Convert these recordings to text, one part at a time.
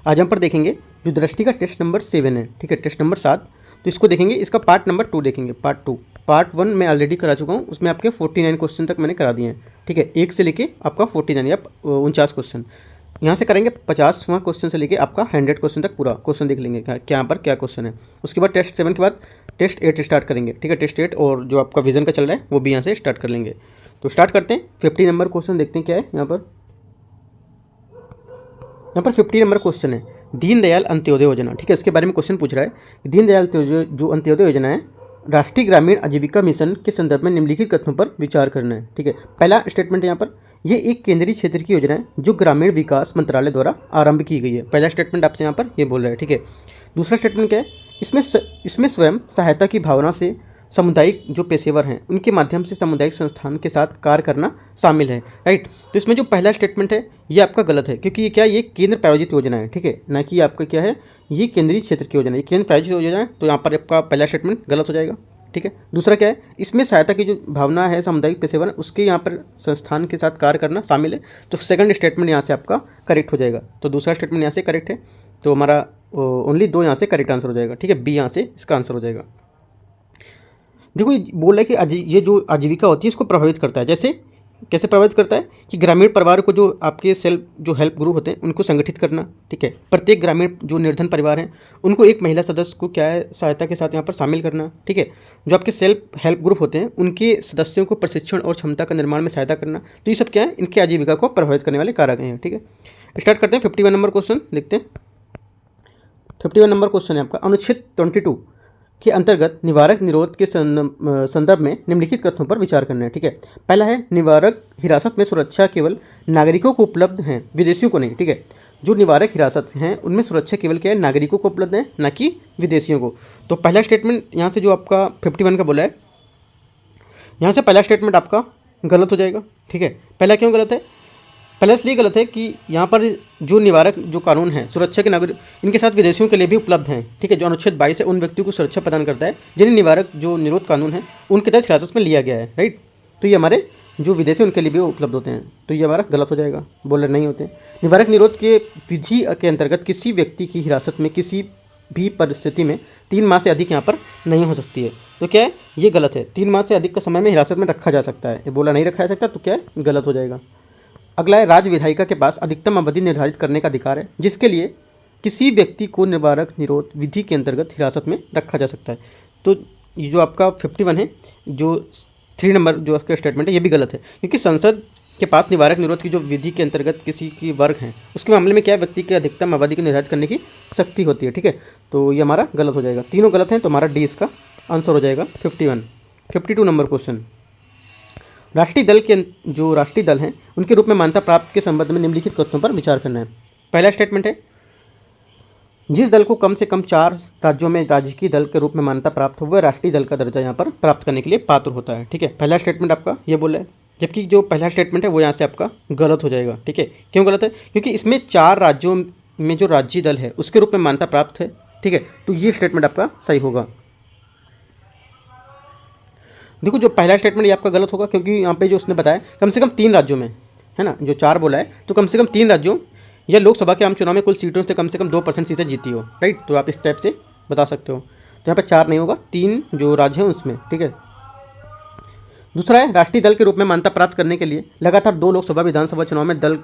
आज हम पर देखेंगे जो दृष्टि का टेस्ट नंबर 7 है, ठीक है, टेस्ट नंबर 7। तो इसको देखेंगे, इसका पार्ट नंबर 2 देखेंगे, पार्ट 2। पार्ट 1 मैं ऑलरेडी करा चुका हूँ, उसमें आपके 49 क्वेश्चन तक मैंने करा दिए हैं, ठीक है, 1 से लेके आपका 49 या 49 क्वेश्चन। यहाँ से करेंगे 50वां क्वेश्चन से लेके आपका 100 क्वेश्चन तक पूरा क्वेश्चन देख लेंगे क्या यहाँ पर क्या क्वेश्चन है। उसके बाद टेस्ट 7 के बाद टेस्ट 8 स्टार्ट करेंगे, ठीक है, टेस्ट 8 और जो आपका विजन का चल रहा है वो भी यहाँ से स्टार्ट कर लेंगे। तो स्टार्ट करते हैं। 50 नंबर क्वेश्चन देखते हैं क्या है यहाँ पर। 50 नंबर क्वेश्चन है, दीनदयाल अंत्योदय योजना, ठीक है, इसके बारे में क्वेश्चन पूछ रहा है। दीनदयाल जो अंत्योदय योजना है, राष्ट्रीय ग्रामीण आजीविका मिशन के संदर्भ में निम्नलिखित कथनों पर विचार करना है, ठीक है। पहला स्टेटमेंट यहाँ पर, ये एक केंद्रीय क्षेत्र की योजना है जो ग्रामीण विकास मंत्रालय द्वारा आरंभ की गई है। पहला स्टेटमेंट आपसे यहाँ पर ये बोल रहा है, ठीक है। दूसरा स्टेटमेंट क्या है, इसमें स्वयं सहायता की भावना से सामुदायिक जो पेशेवर हैं उनके माध्यम से सामुदायिक संस्थान के साथ कार्य करना शामिल है, राइट। तो इसमें जो पहला स्टेटमेंट है ये आपका गलत है, क्योंकि ये क्या, ये केंद्र प्रायोजित योजना है, ठीक है, ना कि आपका क्या है, ये केंद्रीय क्षेत्र की योजना है, ये केंद्र प्रायोजित योजना है। तो यहाँ पर आपका पहला स्टेटमेंट गलत हो जाएगा, ठीक है। दूसरा क्या है, इसमें सहायता की जो भावना है सामुदायिक पेशेवर उसके यहाँ पर संस्थान के साथ कार्य करना शामिल है। तो सेकंड स्टेटमेंट यहाँ से आपका करेक्ट हो जाएगा। तो दूसरा स्टेटमेंट यहाँ से करेक्ट है, तो हमारा ओनली 2 यहाँ से करेक्ट आंसर हो जाएगा, ठीक है, बी यहाँ से इसका आंसर हो जाएगा। देखो ये बोल रहा है कि ये जो आजीविका होती है इसको प्रभावित करता है। जैसे कैसे प्रभावित करता है कि ग्रामीण परिवार को जो आपके जो हेल्प ग्रुप होते हैं उनको संगठित करना, ठीक है। प्रत्येक ग्रामीण जो निर्धन परिवार हैं उनको एक महिला सदस्य को क्या है सहायता के साथ यहाँ पर शामिल करना, ठीक है। जो आपके सेल्फ हेल्प ग्रुप होते हैं उनके सदस्यों को प्रशिक्षण और क्षमता का निर्माण में सहायता करना। तो ये सब क्या है, इनकी आजीविका को प्रभावित करने वाले कारक हैं, ठीक है। स्टार्ट करते हैं। 51 नंबर क्वेश्चन देखते हैं। 51 नंबर क्वेश्चन है आपका, अनुच्छेद 22 के अंतर्गत निवारक निरोध के संदर्भ में निम्नलिखित कथनों पर विचार करना है, ठीक है। पहला है, निवारक हिरासत में सुरक्षा केवल नागरिकों को उपलब्ध है, विदेशियों को नहीं, ठीक है। जो निवारक हिरासत हैं उनमें सुरक्षा केवल क्या है, नागरिकों को उपलब्ध है, ना कि विदेशियों को। तो पहला स्टेटमेंट यहाँ से जो आपका 51 का बोला है, यहाँ से पहला स्टेटमेंट आपका गलत हो जाएगा, ठीक है। पहला क्यों गलत है, पहले इसलिए गलत है कि यहाँ पर जो निवारक जो कानून है सुरक्षा के नागरिक इनके साथ विदेशियों के लिए भी उपलब्ध हैं, ठीक है। जो अनुच्छेद 22 है उन व्यक्तियों को सुरक्षा प्रदान करता है जिन्हें निवारक जो निरोध कानून है उनके तहत हिरासत में लिया गया है, राइट। तो ये हमारे जो विदेशी उनके लिए भी उपलब्ध होते हैं, तो ये हमारा गलत हो जाएगा, बोल नहीं होते। निवारक निरोध के विधि के अंतर्गत किसी व्यक्ति की हिरासत में किसी भी परिस्थिति में 3 माह से अधिक यहाँ पर नहीं हो सकती है। तो क्या है, ये गलत है। 3 माह से अधिक का समय में हिरासत में रखा जा सकता है, ये बोला नहीं रखा जा सकता, तो क्या है, गलत हो जाएगा। अगला है, राज्य विधायिका के पास अधिकतम अवधि निर्धारित करने का अधिकार है जिसके लिए किसी व्यक्ति को निवारक निरोध विधि के अंतर्गत हिरासत में रखा जा सकता है। तो ये जो आपका 51 है, जो 3 नंबर जो आपका स्टेटमेंट है ये भी गलत है, क्योंकि संसद के पास निवारक निरोध की जो विधि के अंतर्गत किसी की वर्ग है उसके मामले में क्या व्यक्ति के अधिकतम अवधि को निर्धारित करने की शक्ति होती है, ठीक है। तो ये हमारा गलत हो जाएगा, तीनों गलत हैं, तो हमारा डी इसका आंसर हो जाएगा 51। 52 नंबर क्वेश्चन, राष्ट्रीय दल के जो राष्ट्रीय दल हैं उनके रूप में मान्यता प्राप्त के संबंध में निम्नलिखित कथनों पर विचार करना है। पहला स्टेटमेंट है, जिस दल को कम से कम 4 राज्यों में राजकीय दल के रूप में मान्यता प्राप्त हो वह राष्ट्रीय दल का दर्जा यहाँ पर प्राप्त करने के लिए पात्र होता है, ठीक है। पहला स्टेटमेंट आपका ये बोला है, जबकि जो पहला स्टेटमेंट है वो यहाँ से आपका गलत हो जाएगा, ठीक है। क्यों गलत है, क्योंकि इसमें 4 राज्यों में जो राज्य दल है उसके रूप में मान्यता प्राप्त है, ठीक है। तो ये स्टेटमेंट आपका सही होगा। देखो जो पहला स्टेटमेंट ये आपका गलत होगा, क्योंकि यहाँ पे जो उसने बताया कम से कम 3 राज्यों में, है ना, जो 4 बोला है तो कम से कम 3 राज्यों या लोकसभा के आम चुनाव में कुल सीटों से कम 2% सीटें जीती हो, राइट। तो आप इस टाइप से बता सकते हो। तो यहाँ पे 4 नहीं होगा, 3 जो राज्य हैं उसमें, ठीक है। दूसरा है, राष्ट्रीय दल के रूप में मान्यता प्राप्त करने के लिए लगातार 2 लोकसभा विधानसभा चुनाव में दल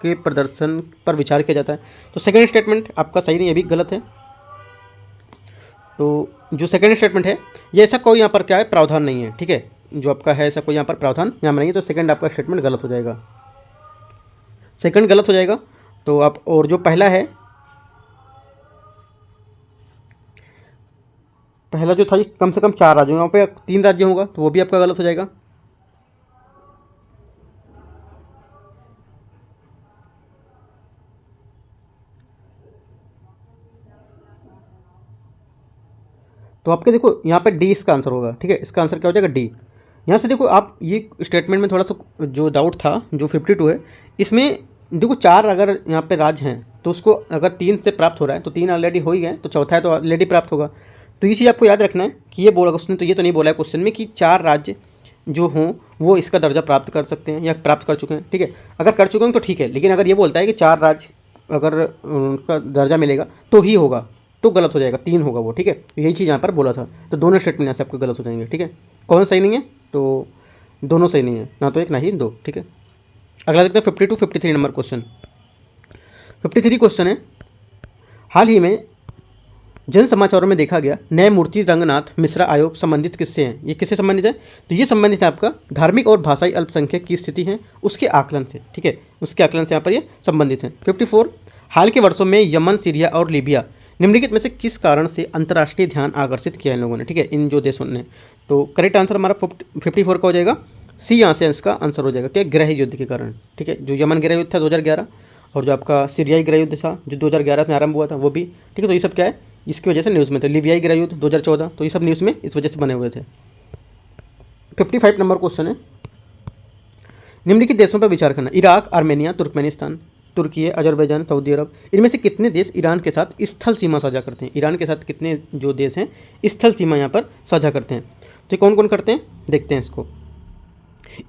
के प्रदर्शन पर विचार किया जाता है। तो सेकेंड स्टेटमेंट आपका सही नहीं, ये भी गलत है। तो जो सेकेंड स्टेटमेंट है ये ऐसा कोई यहाँ पर क्या है प्रावधान नहीं है, ठीक है। जो आपका है ऐसा कोई यहाँ पर प्रावधान यहाँ नहीं है, तो सेकंड आपका स्टेटमेंट गलत हो जाएगा, सेकंड गलत हो जाएगा। तो आप, और जो पहला है, पहला जो था कम से कम 4 राज्य, यहाँ पे 3 राज्य होगा तो वो भी आपका गलत हो जाएगा। तो आपके देखो यहाँ पे डी इसका आंसर होगा, ठीक है। इसका आंसर क्या हो जाएगा, डी। यहाँ से देखो आप ये स्टेटमेंट में थोड़ा सा जो डाउट था, जो 52 है इसमें देखो 4 अगर यहाँ पे राज्य हैं तो उसको अगर 3 से प्राप्त हो रहा है तो 3 ऑलरेडी हो ही गए, तो चौथा है तो ऑलरेडी प्राप्त होगा। तो ये चीज़ आपको याद रखना है कि ये बोला उसने, तो ये तो नहीं बोला है क्वेश्चन में कि 4 राज्य जो हों वो इसका दर्जा प्राप्त कर सकते हैं या प्राप्त कर चुके हैं, ठीक है। अगर कर चुके हैं तो ठीक है, लेकिन अगर ये बोलता है कि 4 राज्य अगर उनका दर्जा मिलेगा तो ही होगा, तो गलत हो जाएगा, 3 होगा वो, ठीक है। तो यही चीज़ यहाँ पर बोला था, तो दोनों स्टेटमेंट यहाँ से आपको गलत हो जाएंगे, ठीक है। कौन सही नहीं है, तो दोनों सही नहीं है, ना तो एक ना ही दो, ठीक है। अगला देखते हैं 52 53 नंबर क्वेश्चन। 53 क्वेश्चन है, हाल ही में जन समाचारों में देखा गया न्यायमूर्ति रंगनाथ मिश्रा आयोग संबंधित किससे हैं? ये किससे संबंधित है? तो ये संबंधित है आपका धार्मिक और भाषाई अल्पसंख्यक की स्थिति है उसके आकलन से, ठीक है, उसके आकलन से यहाँ पर ये संबंधित है। 54 हाल के वर्षों में यमन, सीरिया और लीबिया निम्नलिखित में से किस कारण से अंतर्राष्ट्रीय ध्यान आकर्षित किया इन लोगों ने, ठीक है, इन जो देशों ने। तो करेक्ट आंसर हमारा 54 का हो जाएगा सी, यहाँ से इसका आंसर हो जाएगा क्या, गृह युद्ध के कारण, ठीक है। जो यमन गृह युद्ध था 2011, और जो आपका सीरियाई गृह युद्ध था जो 2011 में आरंभ हुआ था वो भी, ठीक है। तो ये सब क्या है, इसकी वजह से न्यूज़ में थे। लिबियाई गृह युद्ध 2014, तो ये सब न्यूज़ में इस वजह से बने हुए थे। 55 नंबर क्वेश्चन है, निम्नलिखित देशों पर विचार करना, इराक, आर्मेनिया, तुर्कमेनिस्तान, तुर्की, अजरबैजान, सऊदी अरब, इनमें से कितने देश ईरान के साथ स्थल सीमा साझा करते हैं? ईरान के साथ कितने जो देश हैं स्थल सीमा यहाँ पर साझा करते हैं? तो कौन कौन करते हैं, देखते हैं इसको।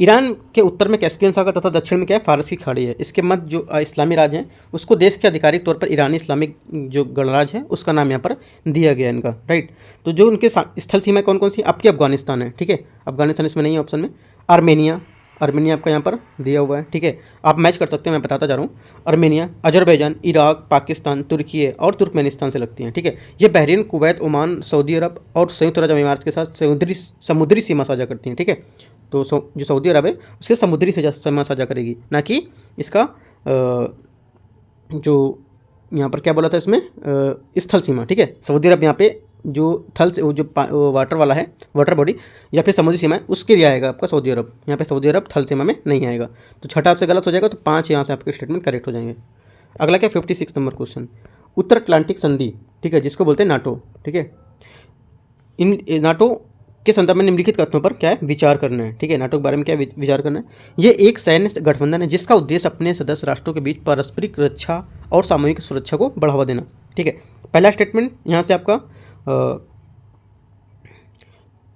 ईरान के उत्तर में कैस्पियन सागर तथा दक्षिण में क्या है, फारस की खाड़ी है। इसके मध्य जो इस्लामी राज है उसको देश के आधिकारिक तौर पर ईरानी इस्लामिक जो गणराज है उसका नाम यहाँ पर दिया गया इनका, राइट। तो जो उनके स्थल सीमाएं कौन कौन सी, आपकी अफगानिस्तान है, ठीक है, अफगानिस्तान इसमें नहीं है ऑप्शन में। आर्मेनिया, आर्मेनिया आपका यहाँ पर दिया हुआ है, ठीक है, आप मैच कर सकते हैं, मैं बताता जा रहा हूँ। आर्मेनिया, अजरबैजान, इराक, पाकिस्तान, तुर्की और तुर्कमेनिस्तान से लगती हैं, ठीक है। ये बहरीन, कुवैत, ओमान, सऊदी अरब और संयुक्त अरब अमीरात के साथ समुद्री सीमा साझा करती हैं, ठीक है। तो जो सऊदी अरब है उसके समुद्री सीमा साझा करेगी, ना कि इसका जो यहाँ पर क्या बोला था इसमें स्थल सीमा, ठीक है। सऊदी अरब यहाँ पे जो थल से जो वाटर वाला है, वाटर बॉडी या फिर समुद्री सीमा है उसके लिए आएगा आपका सऊदी अरब, यहाँ पे सऊदी अरब थल सीमा में नहीं आएगा। तो छठा आपसे गलत हो जाएगा, तो 5 यहाँ से आपके स्टेटमेंट करेक्ट हो जाएंगे। अगला क्या 56 नंबर क्वेश्चन, उत्तर अटलांटिक संधि, ठीक है, जिसको बोलते हैं नाटो, ठीक है, इन नाटो के संदर्भ में निम्नलिखित कथनों पर क्या है विचार करना है, ठीक है। नाटो के बारे में क्या विचार करना है, ये एक सैन्य गठबंधन है जिसका उद्देश्य अपने सदस्य राष्ट्रों के बीच पारस्परिक रक्षा और सामूहिक सुरक्षा को बढ़ावा देना, ठीक है। पहला स्टेटमेंट यहाँ से आपका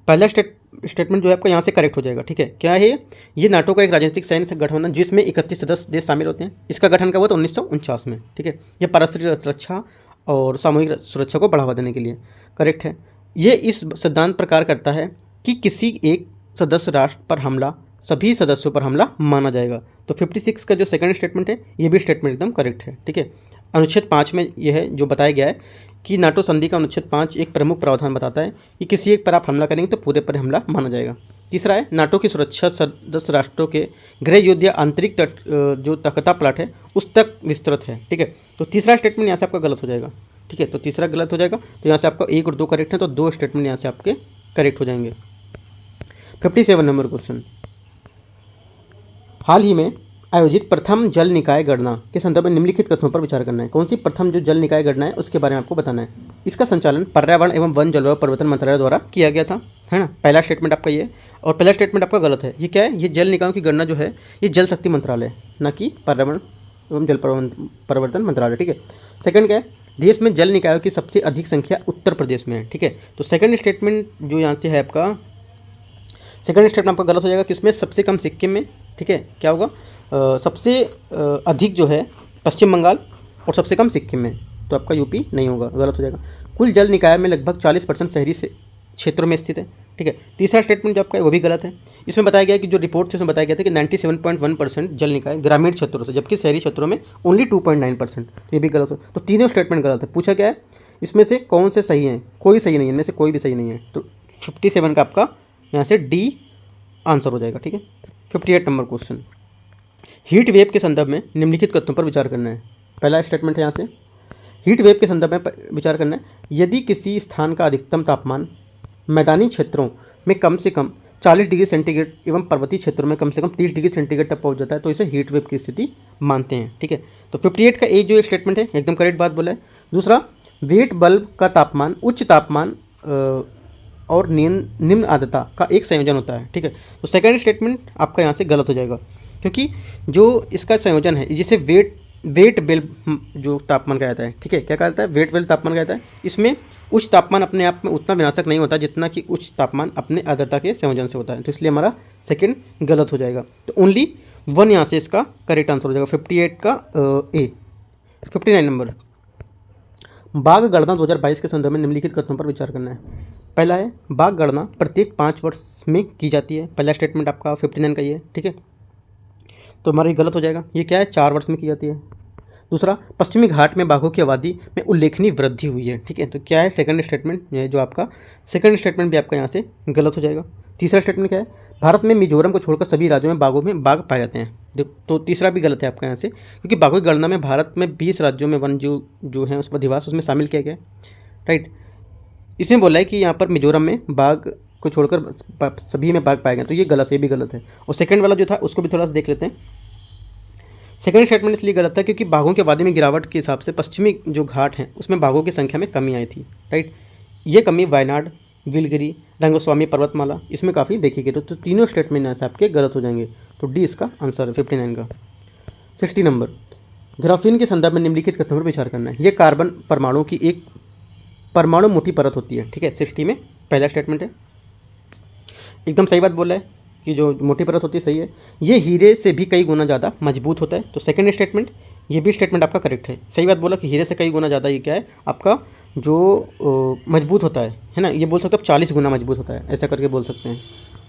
पहला स्टेटमेंट जो है आपका यहाँ से करेक्ट हो जाएगा, ठीक है। क्या है ये नाटो का एक राजनीतिक सैन्य गठबंधन जिसमें 31 सदस्य देश शामिल होते हैं। इसका गठन कब हुआ था, 1949 में, ठीक है। ये पारस्परिक रक्षा और सामूहिक सुरक्षा को बढ़ावा देने के लिए करेक्ट है। ये इस सिद्धांत पर कार्य करता है कि किसी एक सदस्य राष्ट्र पर हमला सभी सदस्यों पर हमला माना जाएगा। तो 56 का जो सेकंड स्टेटमेंट है ये भी स्टेटमेंट एकदम करेक्ट है, ठीक है। अनुच्छेद 5 में यह है जो बताया गया है कि नाटो संधि का अनुच्छेद 5 एक प्रमुख प्रावधान बताता है कि किसी एक पर आप हमला करेंगे तो पूरे पर हमला माना जाएगा। तीसरा है नाटो की सुरक्षा सदस्य राष्ट्रों के गृह युद्ध या आंतरिक जो तख्ता पलट है उस तक विस्तृत है, ठीक है। तो तीसरा स्टेटमेंट यहाँ से आपका गलत हो जाएगा, ठीक है। तो तीसरा गलत हो जाएगा, तो यहाँ से आपका 1 और 2 करेक्ट है, तो 2 स्टेटमेंट यहाँ से आपके करेक्ट हो जाएंगे। 57 नंबर क्वेश्चन, हाल ही में आयोजित प्रथम जल निकाय गणना के संदर्भ में निम्नलिखित कथनों पर विचार करना है। कौन सी प्रथम जो जल निकाय गणना है उसके बारे में आपको बताना है। इसका संचालन पर्यावरण एवं वन जलवायु परिवर्तन मंत्रालय द्वारा किया गया था, है ना। पहला स्टेटमेंट आपका ये, और पहला स्टेटमेंट आपका गलत है। ये क्या है, ये जल निकायों की गणना जो है ये जल शक्ति मंत्रालय है, ना कि पर्यावरण एवं जल परिवर्तन मंत्रालय, ठीक है। सेकंड क्या है, देश में जल निकायों की सबसे अधिक संख्या उत्तर प्रदेश में है, ठीक है। तो सेकंड स्टेटमेंट जो यहाँ से है आपका, सेकंड स्टेटमेंट आपका गलत हो जाएगा, किसमें, सबसे कम सिक्किम में, ठीक है। क्या होगा, सबसे अधिक जो है पश्चिम बंगाल और सबसे कम सिक्किम में, तो आपका यूपी नहीं होगा, गलत हो जाएगा। कुल जल निकाय में लगभग 40% शहरी से क्षेत्रों में स्थित है, ठीक है। तीसरा स्टेटमेंट जो आपका है वो भी गलत है। इसमें बताया गया कि जो रिपोर्ट से उसमें बताया गया था कि 97.1% जल निकाय ग्रामीण क्षेत्रों से, जबकि शहरी क्षेत्रों में ओनली 2.9%, ये भी गलत हो। तो तीनों स्टेटमेंट गलत है। पूछा क्या है, इसमें से कौन से सही हैं, कोई सही नहीं है, इनमें से कोई भी सही नहीं है। तो 57 का आपका यहाँ से डी आंसर हो जाएगा, ठीक है। 58 नंबर क्वेश्चन, हीट वेव के संदर्भ में निम्नलिखित कथनों पर विचार करना है। पहला स्टेटमेंट है यहाँ से, हीट वेव के संदर्भ में विचार करना है, यदि किसी स्थान का अधिकतम तापमान मैदानी क्षेत्रों में कम से कम 40 डिग्री सेंटीग्रेड एवं पर्वतीय क्षेत्रों में कम से कम 30 डिग्री सेंटीग्रेड तक पहुंच जाता है तो इसे हीट वेव की स्थिति मानते हैं, ठीक है। तो 58 का एक जो स्टेटमेंट है एकदम करेक्ट बात बोला है। दूसरा, वेट बल्ब का तापमान उच्च तापमान और निम्न आर्द्रता का एक संयोजन होता है, ठीक है। तो सेकंड स्टेटमेंट आपका यहाँ से गलत हो जाएगा, क्योंकि जो इसका संयोजन है जिसे वेट बेल्ब जो तापमान कहा जाता है, ठीक है, क्या कहा जाता है, वेट बेल्ब तापमान कहा जाता है। इसमें उच्च तापमान अपने आप में उतना विनाशक नहीं होता जितना कि उच्च तापमान अपने आर्द्रता के संयोजन से होता है, तो इसलिए हमारा सेकंड गलत हो जाएगा। तो ओनली 1 यहाँ से इसका करेक्ट आंसर हो जाएगा 58 का ए। 59 नंबर, बाघ गणना 2022 के संदर्भ में निम्नलिखित कथनों पर विचार करना है। पहला है, बाघ गणना प्रत्येक 5 वर्ष में की जाती है। पहला स्टेटमेंट आपका 59 का ये है, ठीक है, तो हमारा ये गलत हो जाएगा। ये क्या है, 4 वर्ष में की जाती है। दूसरा, पश्चिमी घाट में बाघों की आबादी में उल्लेखनीय वृद्धि हुई है, ठीक है, तो क्या है, सेकंड स्टेटमेंट, ये जो आपका सेकंड स्टेटमेंट भी आपका यहाँ से गलत हो जाएगा। तीसरा स्टेटमेंट क्या है, भारत में मिजोरम को छोड़कर सभी राज्यों में बाघों में बाघ पाए जाते हैं। तो तीसरा भी गलत है आपका यहाँ से, क्योंकि बाघों की गणना में भारत में 20 राज्यों में वन जो है उसका अधिवास उसमें शामिल किया गया है, राइट। इसमें बोला है कि यहाँ पर मिजोरम में बाघ को छोड़कर सभी में बाघ पाए गए, तो ये गलत है, ये भी गलत है। और सेकंड वाला जो था उसको भी थोड़ा सा देख लेते हैं। सेकंड स्टेटमेंट इसलिए गलत था क्योंकि बाघों की आबादी में गिरावट के हिसाब से पश्चिमी जो घाट हैं उसमें बाघों की संख्या में कमी आई थी, राइट। ये कमी वायनाड, नीलगिरी, रंगस्वामी पर्वतमाला इसमें काफ़ी देखी गई, तो तीनों स्टेटमेंट यहाँ से आपके गलत हो जाएंगे। तो डी इसका आंसर है 59 का। 60 नंबर, ग्राफीन के संदर्भ में निम्नलिखित कथनों पर विचार करना है। ये कार्बन परमाणु की एक परमाणु मोटी परत होती है, ठीक है, 60 में पहला स्टेटमेंट है, एकदम सही बात बोला है कि जो मोटी परत होती है, सही है। ये हीरे से भी कई गुना ज़्यादा मजबूत होता है, तो सेकंड स्टेटमेंट, ये भी स्टेटमेंट आपका करेक्ट है, सही बात बोला कि हीरे से कई गुना ज़्यादा ये क्या है आपका जो मजबूत होता है ना, ये बोल सकते हो 40 गुना मजबूत होता है, ऐसा करके बोल सकते हैं।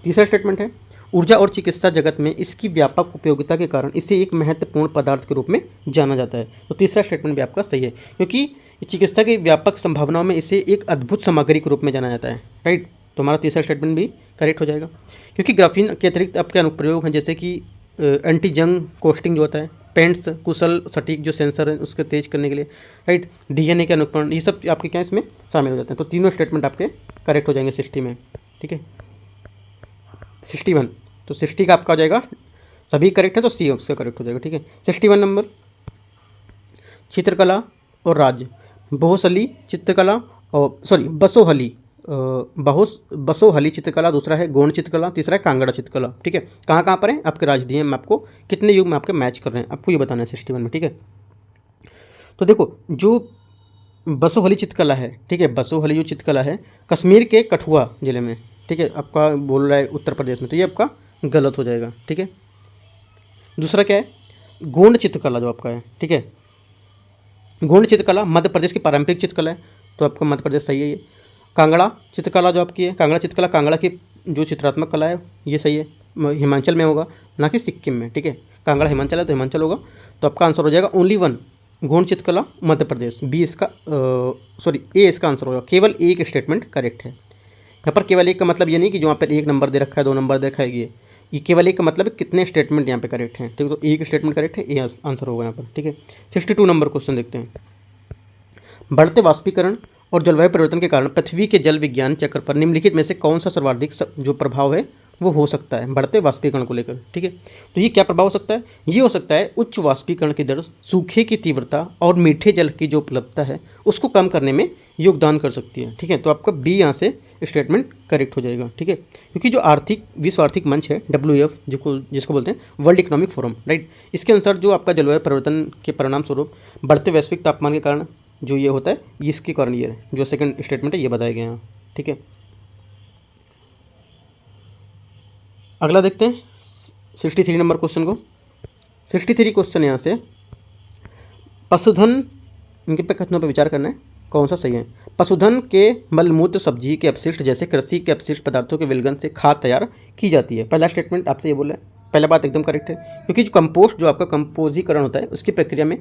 तीसरा स्टेटमेंट है, ऊर्जा और चिकित्सा जगत में इसकी व्यापक उपयोगिता के कारण इसे एक महत्वपूर्ण पदार्थ के रूप में जाना जाता है, तो तीसरा स्टेटमेंट भी आपका सही है, क्योंकि चिकित्सा की व्यापक संभावनाओं में इसे एक अद्भुत सामग्री के रूप में जाना जाता है, राइट। तो हमारा तीसरा स्टेटमेंट भी करेक्ट हो जाएगा, क्योंकि ग्राफीन के अतिरिक्त आपके अनुप्रयोग हैं जैसे कि एंटी जंग कोस्टिंग जो होता है, पेंट्स कुशल सटीक जो सेंसर है उसके तेज करने के लिए, राइट, डीएनए के अनुकरण, ये सब आपके क्या इसमें शामिल हो जाते हैं, तो तीनों स्टेटमेंट आपके करेक्ट हो जाएंगे 60 में, ठीक है। 61, तो 60 का आपका हो जाएगा, सभी करेक्ट है तो सी उसका करेक्ट हो जाएगा, ठीक है। 61 नंबर, चित्रकला और राज्य, बहुसली चित्रकला और बसोहली बसोहली चित्रकला, दूसरा है गोंड चित्रकला, तीसरा है कांगड़ा चित्रकला, ठीक है। कहाँ कहाँ पर है आपके राज्य दिए, मैं आपको कितने युग में आपके मैच कर रहे हैं आपको ये बताना है 61 में, ठीक है। तो देखो जो बसोहली चित्रकला है, ठीक है, बसोहली जो चित्रकला है कश्मीर के कठुआ जिले में, ठीक है, आपका बोल रहा है उत्तर प्रदेश में, तो ये आपका गलत हो जाएगा, ठीक है। दूसरा क्या है, गोंड चित्रकला जो आपका है, ठीक है, गोंड चित्रकला मध्य प्रदेश की पारंपरिक चित्रकला है, तो आपका मध्य प्रदेश सही है ये। कांगड़ा चित्रकला जो आपकी है, कांगड़ा चित्रकला कांगड़ा की जो चित्रात्मक कला है ये सही है, हिमाचल में होगा ना कि सिक्किम में, ठीक है, कांगड़ा हिमाचल है तो हिमाचल होगा, तो आपका आंसर हो जाएगा ओनली वन, गोंड चित्रकला मध्य प्रदेश, बी इसका ए इसका आंसर होगा, केवल एक स्टेटमेंट करेक्ट है। यहाँ पर केवल एक का मतलब ये नहीं कि जो यहाँ पर 1 नंबर दे रखा है 2 नंबर दे रखा है, ये केवल एक का मतलब कितने स्टेटमेंट यहाँ पे करेक्ट हैं, ठीक है, तो एक स्टेटमेंट करेक्ट है, ये आंसर होगा यहाँ पर, ठीक है। 62 नंबर क्वेश्चन देखते हैं, बढ़ते वाष्पीकरण और जलवायु परिवर्तन के कारण पृथ्वी के जल विज्ञान चक्र पर निम्नलिखित में से कौन सा सर्वाधिक जो प्रभाव है वो हो सकता है बढ़ते वाष्पीकरण को लेकर, ठीक है। तो ये क्या प्रभाव हो सकता है, ये हो सकता है उच्च वाष्पीकरण की दर सूखे की तीव्रता और मीठे जल की जो उपलब्धता है उसको कम करने में योगदान कर सकती है, ठीक है। तो आपका बी यहाँ से स्टेटमेंट करेक्ट हो जाएगा, ठीक है, क्योंकि जो विश्व आर्थिक मंच है WEF जिसको बोलते हैं वर्ल्ड इकोनॉमिक फोरम, राइट, इसके अनुसार जो आपका जलवायु परिवर्तन के परिणाम स्वरूप बढ़ते वैश्विक तापमान के कारण जो ये होता है इसके कारण ये जो सेकंड स्टेटमेंट है ये बताए गए हैं, ठीक है। अगला देखते हैं 63 नंबर क्वेश्चन को। 63 क्वेश्चन यहाँ से पशुधन इनके पे कथनों पर विचार करना है कौन सा सही है। पशुधन के मलमूत्र सब्जी के अपशिष्ट जैसे कृषि के अपशिष्ट पदार्थों के विलगन से खाद तैयार की जाती है। पहला स्टेटमेंट आपसे ये बोला है, पहला बात एकदम करेक्ट है, क्योंकि जो कंपोस्ट जो आपका कंपोजीकरण होता है उसकी प्रक्रिया में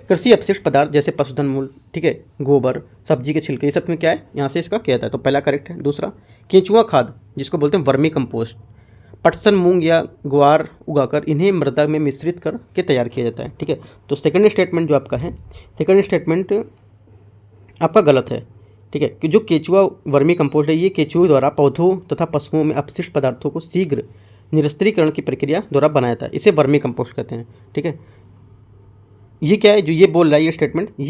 कृषि अपशिष्ट पदार्थ जैसे पशुधन मूल, ठीक है, गोबर, सब्जी के छिलके, ये सब में क्या है यहाँ से इसका किया जाता है, तो पहला करेक्ट है। दूसरा केंचुआ खाद जिसको बोलते हैं वर्मी कंपोस्ट, पटसन मूंग या ग्वार उगाकर इन्हें मृदा में मिश्रित करके तैयार किया जाता है, ठीक है। तो सेकंड स्टेटमेंट जो आपका है, सेकंड स्टेटमेंट आपका गलत है, ठीक है, कि जो केचुआ वर्मी कंपोस्ट है ये केचुए द्वारा पौधों तथा पशुओं में अपशिष्ट पदार्थों को शीघ्र निरस्त्रीकरण की प्रक्रिया द्वारा बनाया जाता है, इसे वर्मी कंपोस्ट कहते हैं, ठीक है। ये क्या है जो ये बोल रहा है ये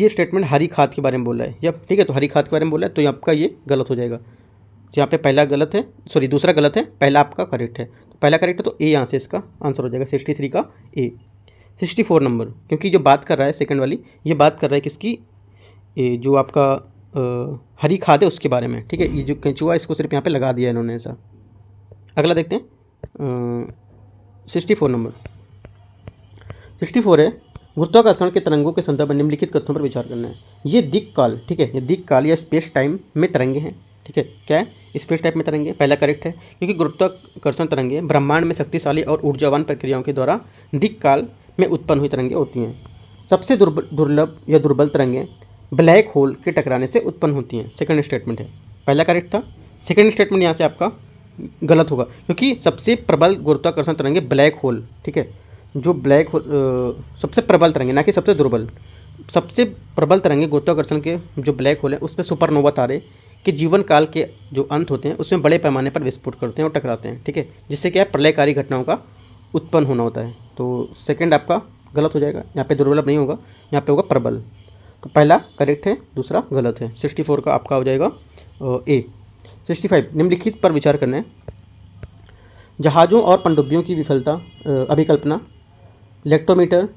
स्टेटमेंट हरी खाद के बारे में बोल रहा है, जब ठीक है, तो हरी खाद के बारे में बोल रहा है, तो आपका ये गलत हो जाएगा। यहाँ पे पहला गलत है, दूसरा गलत है, पहला आपका करेक्ट है, तो पहला करेक्ट है तो ए यहाँ से इसका आंसर हो जाएगा 63 का ए। 64 नंबर, क्योंकि जो बात कर रहा है सेकंड वाली ये बात कर रहा है किसकी, जो आपका हरी खाद है उसके बारे में, ठीक है। ये जो केंचुआ इसको सिर्फ यहाँ पे लगा दिया इन्होंने ऐसा। अगला देखते हैं 64 नंबर। 64 है गुरुत्वाकर्षण के तरंगों के संदर्भ में निम्नलिखित कथनों पर विचार करना है। ये दिक्काल, ठीक है, ये दिक्काल या स्पेस टाइम में तरंगे हैं, ठीक है, क्या है, स्पेस टाइम में तरंगे, पहला करेक्ट है, क्योंकि गुरुत्वाकर्षण तरंगे ब्रह्मांड में शक्तिशाली और ऊर्जावान प्रक्रियाओं के द्वारा दिक्काल में उत्पन्न हुई तरंगे होती हैं। सबसे दुर्लभ या दुर्बल तरंगे ब्लैक होल के टकराने से उत्पन्न होती हैं, सेकंड स्टेटमेंट है, पहला करेक्ट था। सेकंड स्टेटमेंट यहाँ से आपका गलत होगा, क्योंकि सबसे प्रबल गुरुत्वाकर्षण तरंगे ब्लैक होल, ठीक है, जो ब्लैक होल सबसे प्रबल तरंगे, ना कि सबसे दुर्बल, सबसे प्रबल तरंगे गुरुत्वाकर्षण के जो ब्लैक होल है उस पर सुपरनोवा तारे के जीवन काल के जो अंत होते हैं उसमें बड़े पैमाने पर विस्फोट करते हैं और टकराते हैं, ठीक है, जिससे क्या है, प्रलयकारी घटनाओं का उत्पन्न होना होता है। तो सेकंड आपका गलत हो जाएगा, यहाँ पे दुर्बल नहीं होगा, यहाँ पे होगा प्रबल। तो पहला करेक्ट है, दूसरा गलत है। 64 का आपका हो जाएगा ए। 65 निम्नलिखित पर विचार करना है। जहाज़ों और पनडुब्बियों की विफलता अभिकल्पना, लेक्टोमीटर,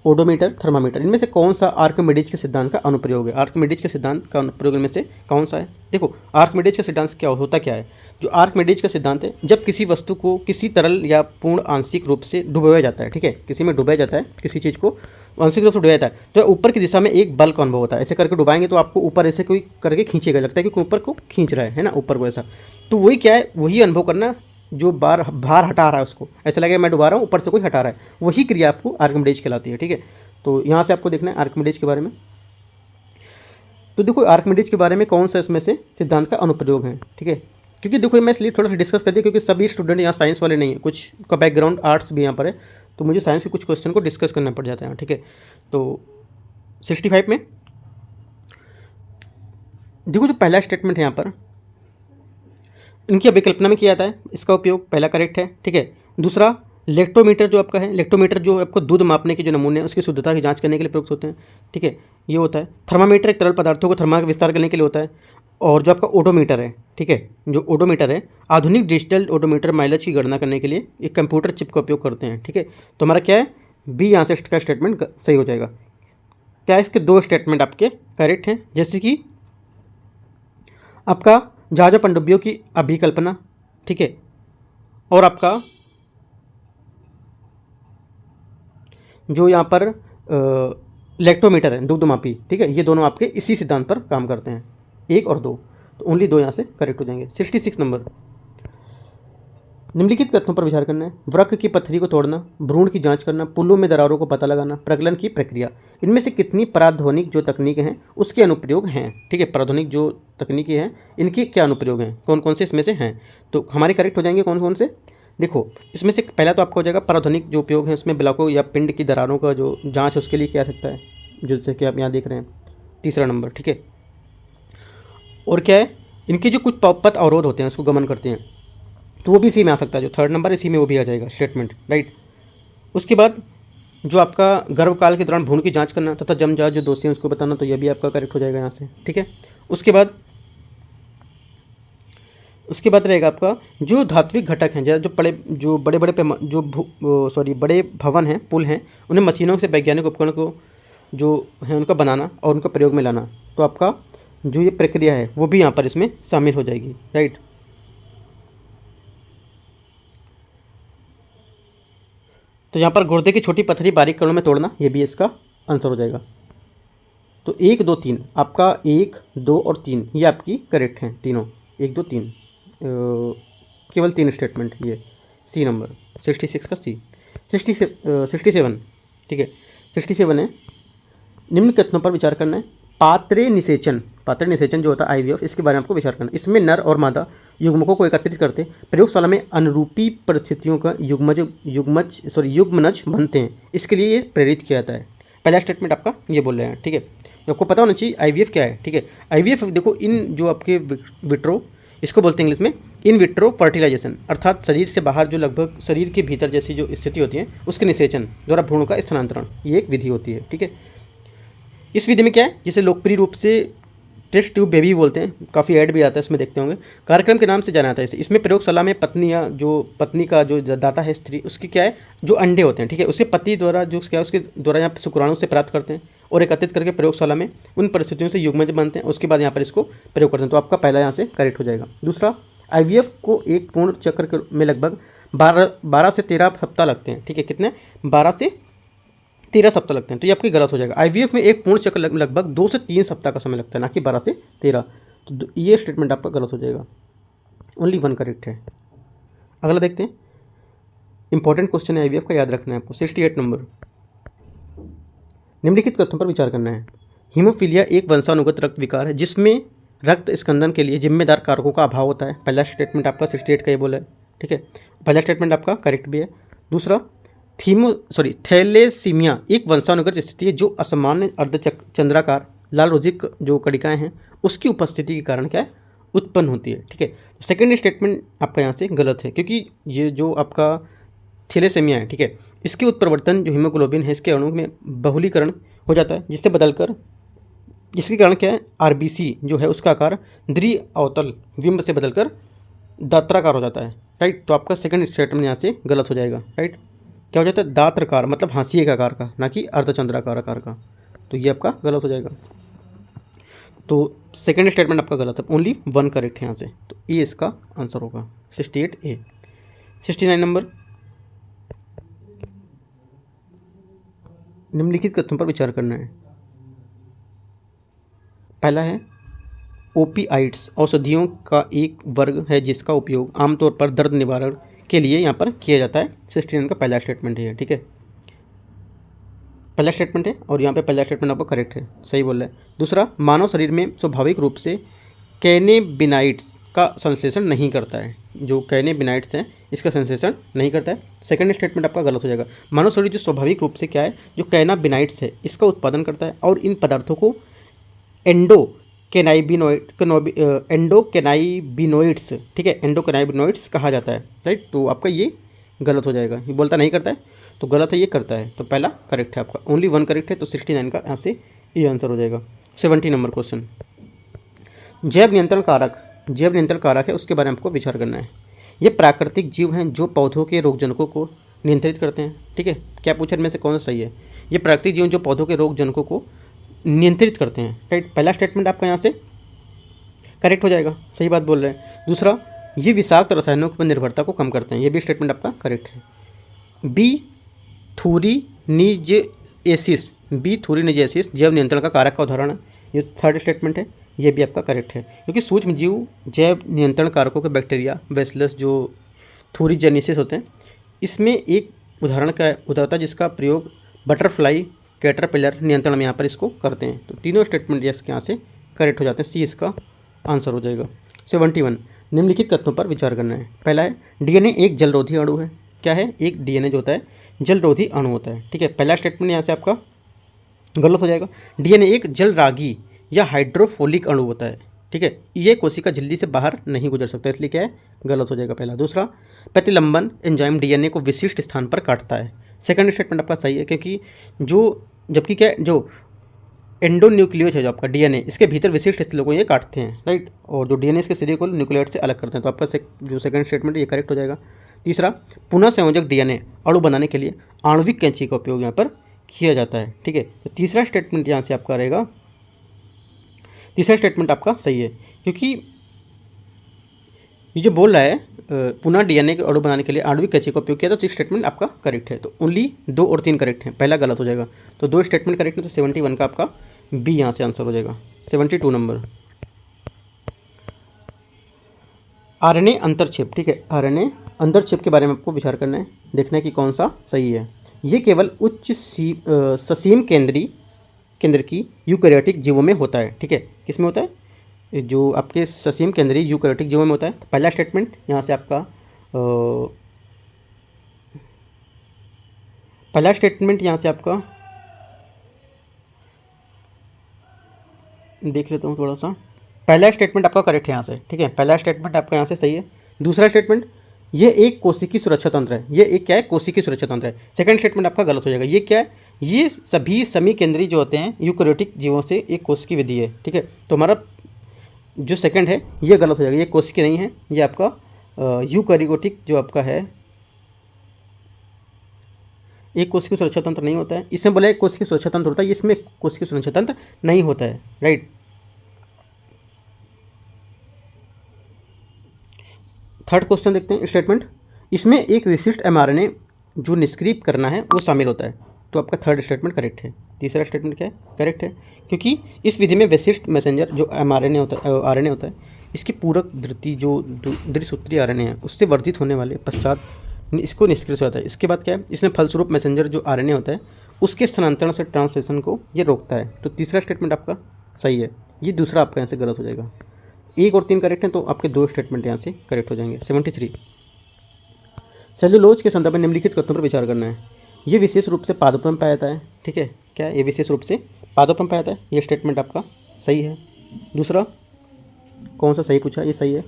ओडोमीटर, थर्मामीटर, इनमें से कौन सा आर्किमिडीज के सिद्धांत का अनुप्रयोग है? आर्किमिडीज के सिद्धांत का अनुप्रयोग इनमें से कौन सा है? देखो, आर्किमिडीज का सिद्धांत क्या होता क्या है? जो आर्किमिडीज का सिद्धांत है, जब किसी वस्तु को किसी तरल या पूर्ण आंशिक रूप से डुबोया जाता है, ठीक है, किसी में डुबाया जाता है, किसी चीज़ को आंशिक रूप से डुबाया जाता है, तो ऊपर की दिशा में एक बल का अनुभव होता है। ऐसे करके डुबाएंगे तो आपको ऊपर ऐसे कोई करके खींचेगा, लगता है कि ऊपर को खींच रहा है ना, ऊपर को ऐसा। तो वही क्या है, वही अनुभव करना, जो भार हटा रहा है उसको, ऐसा लगेगा मैं डुबा रहा हूँ, ऊपर से कोई हटा रहा है, वही क्रिया आपको आर्किमिडीज कहलाती है, ठीक है। तो यहाँ से आपको देखना है आर्किमिडीज के बारे में। तो देखो, आर्किमिडीज के बारे में कौन सा इसमें से सिद्धांत का अनुप्रयोग है, ठीक है, क्योंकि देखो मैं इसलिए थोड़ा सा डिस्कस कर दिया क्योंकि सभी स्टूडेंट यहाँ साइंस वाले नहीं है, कुछ का बैकग्राउंड आर्ट्स भी यहाँ पर है, तो मुझे साइंस के कुछ क्वेश्चन को डिस्कस करना पड़ जाता है, ठीक है। तो 65 में देखो, जो पहला स्टेटमेंट है यहाँ पर, इनकी अभिकल्पना में किया जाता है इसका उपयोग, पहला करेक्ट है, ठीक है। दूसरा, लेक्टोमीटर जो आपका है, लेक्टोमीटर जो आपको दूध मापने के जो नमूने हैं उसकी शुद्धता की जांच करने के लिए प्रयुक्त होते हैं, ठीक है, ये होता है। थर्मामीटर एक तरल पदार्थों को थर्मा का विस्तार करने के लिए होता है। और जो आपका ओडोमीटर है, ठीक है, जो ओडोमीटर है, आधुनिक डिजिटल ओडोमीटर माइलेज की गणना करने के लिए एक कंप्यूटर चिप का उपयोग करते हैं, ठीक है। तो हमारा क्या है, बी यहाँ से इसका स्टेटमेंट सही हो जाएगा। क्या इसके दो स्टेटमेंट आपके करेक्ट हैं, जैसे कि आपका जहाज़ों पनडुब्बियों की अभिकल्पना, ठीक है, और आपका जो यहाँ पर लेक्टोमीटर है, दुग्धमापी, ठीक है, ये दोनों आपके इसी सिद्धांत पर काम करते हैं, 1 और 2, तो ओनली 2 यहाँ से करेक्ट हो जाएंगे। 66 नंबर, निम्नलिखित कथनों पर विचार करना है। वृक्क की पत्थरी को तोड़ना, भ्रूण की जांच करना, पुलों में दरारों को पता लगाना, प्रगलन की प्रक्रिया, इनमें से कितनी पराध्वनिक जो तकनीकें हैं उसके अनुप्रयोग हैं, ठीक है, पराध्वनिक जो तकनीकें हैं इनके क्या अनुप्रयोग हैं, कौन कौन से इसमें से हैं, तो हमारे करेक्ट हो जाएंगे कौन कौन से। देखो, इसमें से पहला तो आपका हो जाएगा पराध्वनिक जो उपयोग है, उसमें ब्लॉकों या पिंड की दरारों का जो जाँच है उसके लिए किया जा सकता है, जैसे कि आप यहाँ देख रहे हैं, तीसरा नंबर, ठीक है। और क्या है, इनके जो कुछ पथ अवरोध होते हैं उसको गमन करते हैं, तो वो भी इसी में आ सकता है, जो थर्ड नंबर इसी में वो भी आ जाएगा स्टेटमेंट, राइट। उसके बाद जो आपका गर्भकाल के दौरान भ्रूण की जांच करना तथा जन्मजात जो दोषी हैं उसको बताना, तो ये भी आपका करेक्ट हो जाएगा यहाँ से, ठीक है। उसके बाद रहेगा आपका जो धात्विक घटक हैं, जो बड़े भवन हैं, पुल हैं, उन्हें मशीनों से वैज्ञानिक उपकरण को जो है उनका बनाना और उनका प्रयोग में लाना, तो आपका जो ये प्रक्रिया है वो भी यहाँ पर इसमें शामिल हो जाएगी, राइट। तो यहाँ पर गुर्दे की छोटी पथरी बारीक कणों में तोड़ना, ये भी इसका आंसर हो जाएगा। तो 1, 2, 3 आपका 1, 2 और 3 ये आपकी करेक्ट हैं तीनों, 1, 2, 3 केवल 3 स्टेटमेंट, ये सी नंबर 66 का सी। 67, ठीक है, 67 है। निम्न कथनों पर विचार करना है। पात्रे निषेचन जो होता है IVF, इसके बारे में आपको विचार करना है। इसमें नर और मादा युग्मकों को एकत्रित करते प्रयोगशाला में अनुरूपी परिस्थितियों का युग्मनज बनते हैं, इसके लिए ये प्रेरित किया जाता है। पहला स्टेटमेंट आपका ये बोल रहे हैं, ठीक है, आपको पता होना चाहिए IVF क्या है, ठीक है। IVF देखो, इन जो आपके विट्रो, इसको बोलते हैं इंग्लिश में इन विट्रो फर्टिलाइजेशन, अर्थात शरीर से बाहर जो लगभग शरीर के भीतर जैसी जो स्थिति होती है उसके निषेचन द्वारा भ्रूण का स्थानांतरण, ये एक विधि होती है, ठीक है। इस विधि में क्या है, जिसे लोकप्रिय रूप से टेस्ट ट्यूब बेबी बोलते हैं, काफ़ी ऐड भी आता है इसमें, देखते होंगे, कार्यक्रम के नाम से जाना जाता है इसे। इसमें प्रयोगशाला में पत्नी का जो दाता है स्त्री, उसकी क्या है जो अंडे होते हैं, ठीक है, उसके पति द्वारा जो क्या है उसके द्वारा यहाँ शुक्राणु से प्राप्त करते हैं और एकत्रित करके प्रयोगशाला में उन परिस्थितियों से युग्मज बनते हैं, उसके बाद यहाँ पर इसको प्रयोग करते हैं, तो आपका पहला यहाँ से करेक्ट हो जाएगा। दूसरा, IVF को एक पूर्ण चक्र में लगभग 12 से 13 सप्ताह लगते हैं, ठीक है, कितने, 12 से 13 सप्ताह लगते हैं, तो ये आपकी गलत हो जाएगा। आईवीएफ में एक पूर्ण चक्र लगभग 2 से 3 सप्ताह का समय लगता है, ना कि 12 से 13। तो ये स्टेटमेंट आपका गलत हो जाएगा। ओनली वन करेक्ट है। अगला देखते हैं, इंपॉर्टेंट क्वेश्चन है आईवीएफ का, याद रखना है आपको। 68 नंबर, निम्नलिखित कथनों पर विचार करना है। हीमोफीलिया एक वंशानुगत रक्त विकार है जिसमें रक्त स्कंदन के लिए जिम्मेदार कारकों का अभाव होता है। पहला स्टेटमेंट आपका 68 का ये बोला है, ठीक है। पहला स्टेटमेंट आपका करेक्ट भी है। दूसरा, थैलेसीमिया एक वंशानुगत स्थिति है जो असामान्य अर्धचंद्राकार लाल रोधिक जो कणिकाएं हैं उसकी उपस्थिति के कारण क्या है, उत्पन्न होती है, ठीक है। सेकेंड स्टेटमेंट आपका यहाँ से गलत है, क्योंकि ये जो आपका थैलेसीमिया है, ठीक है, इसके उत्परिवर्तन जो हीमोग्लोबिन है इसके अणु में बहुलीकरण हो जाता है, जिसके कारण क्या है, आरबीसी जो है उसका आकार द्विअवतल विंब से बदलकर दात्राकार हो जाता है, राइट। तो आपका सेकंड स्टेटमेंट यहाँ से गलत हो जाएगा, राइट। क्या हो जाता है, दात्राकार मतलब हाशिए का आकार का, ना कि अर्धचंद्राकार आकार का। तो ये आपका गलत हो जाएगा। तो सेकंड स्टेटमेंट आपका गलत है, ओनली वन करेक्ट है यहाँ से। तो ये इसका आंसर होगा 68A। 69 नंबर, निम्नलिखित कथनों पर विचार करना है। पहला है, ओपिआइड्स औषधियों का एक वर्ग है जिसका उपयोग आमतौर पर दर्द निवारण के लिए यहाँ पर किया जाता है। 69 का पहला स्टेटमेंट है, ठीक है, पहला स्टेटमेंट है और यहाँ पे पहला स्टेटमेंट आपको करेक्ट है, सही बोल रहा है। दूसरा, मानव शरीर में स्वाभाविक रूप से कैनेबिनाइड्स का संश्लेषण नहीं करता है, जो कैनेबिनाइड्स हैं इसका संश्लेषण नहीं करता है। सेकंड स्टेटमेंट आपका गलत हो जाएगा। मानव शरीर जो स्वाभाविक रूप से क्या है, जो कैनाबिनाइड्स है इसका उत्पादन करता है और इन पदार्थों को एंडोकेनाइबिनोइड्स, ठीक है, एंडोकेनाइबिनोइड्स कहा जाता है, राइट। तो आपका ये गलत हो जाएगा, ये बोलता नहीं करता है तो गलत है, ये करता है। तो पहला करेक्ट है आपका, ओनली वन करेक्ट है। तो 69 का आपसे ये आंसर हो जाएगा। 70 नंबर क्वेश्चन, जैव नियंत्रण कारक है, उसके बारे में आपको विचार करना है। ये प्राकृतिक जीव हैं जो पौधों के रोगजनकों को नियंत्रित करते हैं, ठीक है। क्या पूछा इनमें से कौन सा सही है? ये प्राकृतिक जीव जो पौधों के रोगजनकों को नियंत्रित करते हैं, राइट। पहला स्टेटमेंट आपका यहाँ से करेक्ट हो जाएगा, सही बात बोल रहे हैं। दूसरा, ये विषाक्त रसायनों पर निर्भरता को कम करते हैं, ये भी स्टेटमेंट आपका करेक्ट है। बी थूरिनिजेसिस जैव नियंत्रण का कारक का उदाहरण है, ये थर्ड स्टेटमेंट है, ये भी आपका करेक्ट है। क्योंकि सूक्ष्म जीव जैव नियंत्रण कारकों के बैक्टीरिया बैसिलस जो थूरिजेनेसिस होते हैं, इसमें एक उदाहरण का उदाहरण है जिसका प्रयोग बटरफ्लाई कैटरपिलर नियंत्रण में यहाँ पर इसको करते हैं। तो तीनों स्टेटमेंट इसके यहाँ से करेक्ट हो जाते हैं, सी इसका आंसर हो जाएगा। 71, निम्नलिखित कथनों पर विचार करना है। पहला है, डीएनए एक जलरोधी अणु है। क्या है? एक डीएनए जो होता है जलरोधी अणु होता है, ठीक है। पहला स्टेटमेंट यहाँ से आपका गलत हो जाएगा। डीएनए एक जलरागी या हाइड्रोफोलिक अणु होता है, ठीक है। ये कोशिका झिल्ली से बाहर नहीं गुजर सकता, इसलिए क्या है, गलत हो जाएगा पहला। दूसरा, प्रतिलंबन एंजाइम डीएनए को विशिष्ट स्थान पर काटता है। सेकंड स्टेटमेंट आपका सही है, क्योंकि जबकि क्या है, जो एंडोन्यूक्लियोज है जो आपका डीएनए, इसके भीतर विशिष्ट स्थलों को ये काटते हैं, राइट। और जो डीएनए इसके सिरे को न्यूक्लियोटाइड से अलग करते हैं। तो आपका जो सेकंड स्टेटमेंट ये करेक्ट हो जाएगा। तीसरा, पुनः संयोजक डीएनए अणु बनाने के लिए आणविक कैंची का उपयोग यहाँ पर किया जाता है, ठीक है। तो तीसरा स्टेटमेंट यहाँ से आपका रहेगा, तीसरा स्टेटमेंट आपका सही है, क्योंकि ये जो बोल रहा है पुनः डीएनए के अणु बनाने के लिए आणविक कैंची का उपयोग किया, तो स्टेटमेंट आपका करेक्ट है। तो ओनली 2 और 3 करेक्ट हैं, पहला गलत हो जाएगा। तो 2 स्टेटमेंट करेक्ट है, तो 71 का आपका बी यहाँ से आंसर हो जाएगा। 72 नंबर, आरएनए अंतरक्षेप, ठीक है। आरएनए अंतरक्षेप के बारे में आपको विचार करना है, देखना है कि कौन सा सही है। ये केवल उच्च ससीम केंद्र की यूकैरियोटिक जीवों में होता है, ठीक है। किस में होता है? जो आपके ससीम केंद्रीय यूकैरियोटिक जीवों में होता है। तो पहला स्टेटमेंट यहाँ से आपका पहला स्टेटमेंट यहाँ से आपका देख लेता हूँ थोड़ा सा। पहला स्टेटमेंट आपका करेक्ट है यहाँ से, ठीक है। पहला स्टेटमेंट आपका यहाँ से सही है। दूसरा स्टेटमेंट, ये एक कोशिकी सुरक्षा तंत्र है, ये एक क्या है, कोशिकी सुरक्षा तंत्र है। सेकंड स्टेटमेंट आपका गलत हो जाएगा। ये क्या है? ये सभी समी केंद्रीय जो होते हैं यूकैरियोटिक जीवों से एक कोशिकी विधि है, ठीक है। तो हमारा जो सेकंड है ये गलत हो जाएगा, ये कोशिकी नहीं है, ये आपका यूकैरियोटिक जो आपका है एक कोशिकी सुरक्षा तंत्र नहीं होता है। इसमें बोला एक कोशिकी सुरक्षा तंत्र होता है, इसमें कोशिकी सुरक्षा तंत्र नहीं होता है, राइट। थर्ड क्वेश्चन देखते हैं, स्टेटमेंट, इसमें एक विशिष्ट एमआरएनए जो निष्क्रिय करना है वो शामिल होता है। तो आपका थर्ड स्टेटमेंट करेक्ट है। तीसरा स्टेटमेंट क्या है? करेक्ट है, क्योंकि इस विधि में विशिष्ट मैसेंजर जो mRNA होता है, RNA होता है, इसकी पूरक धृति जो द्विसूत्री RNA है उससे वर्धित होने वाले पश्चात इसको निष्क्रिय हो जाता है। इसके बाद क्या है? इसमें फलस्वरूप मैसेंजर जो RNA होता है उसके स्थानांतरण से ट्रांसलेशन को ये रोकता है। तो तीसरा स्टेटमेंट आपका सही है। ये दूसरा आपका यहाँ से गलत हो जाएगा। 1 और 3 करेक्ट हैं, तो आपके 2 स्टेटमेंट यहाँ से करेक्ट हो जाएंगे। 73 सेल्यूलोज के संदर्भ में निम्नलिखित कथनों पर विचार करना है। ये विशेष रूप से पादपों में पाया जाता है। ठीक है, क्या ये विशेष रूप से पादपों में पाया जाता है? ये स्टेटमेंट आपका सही है। दूसरा कौन सा सही पूछा? ये सही है।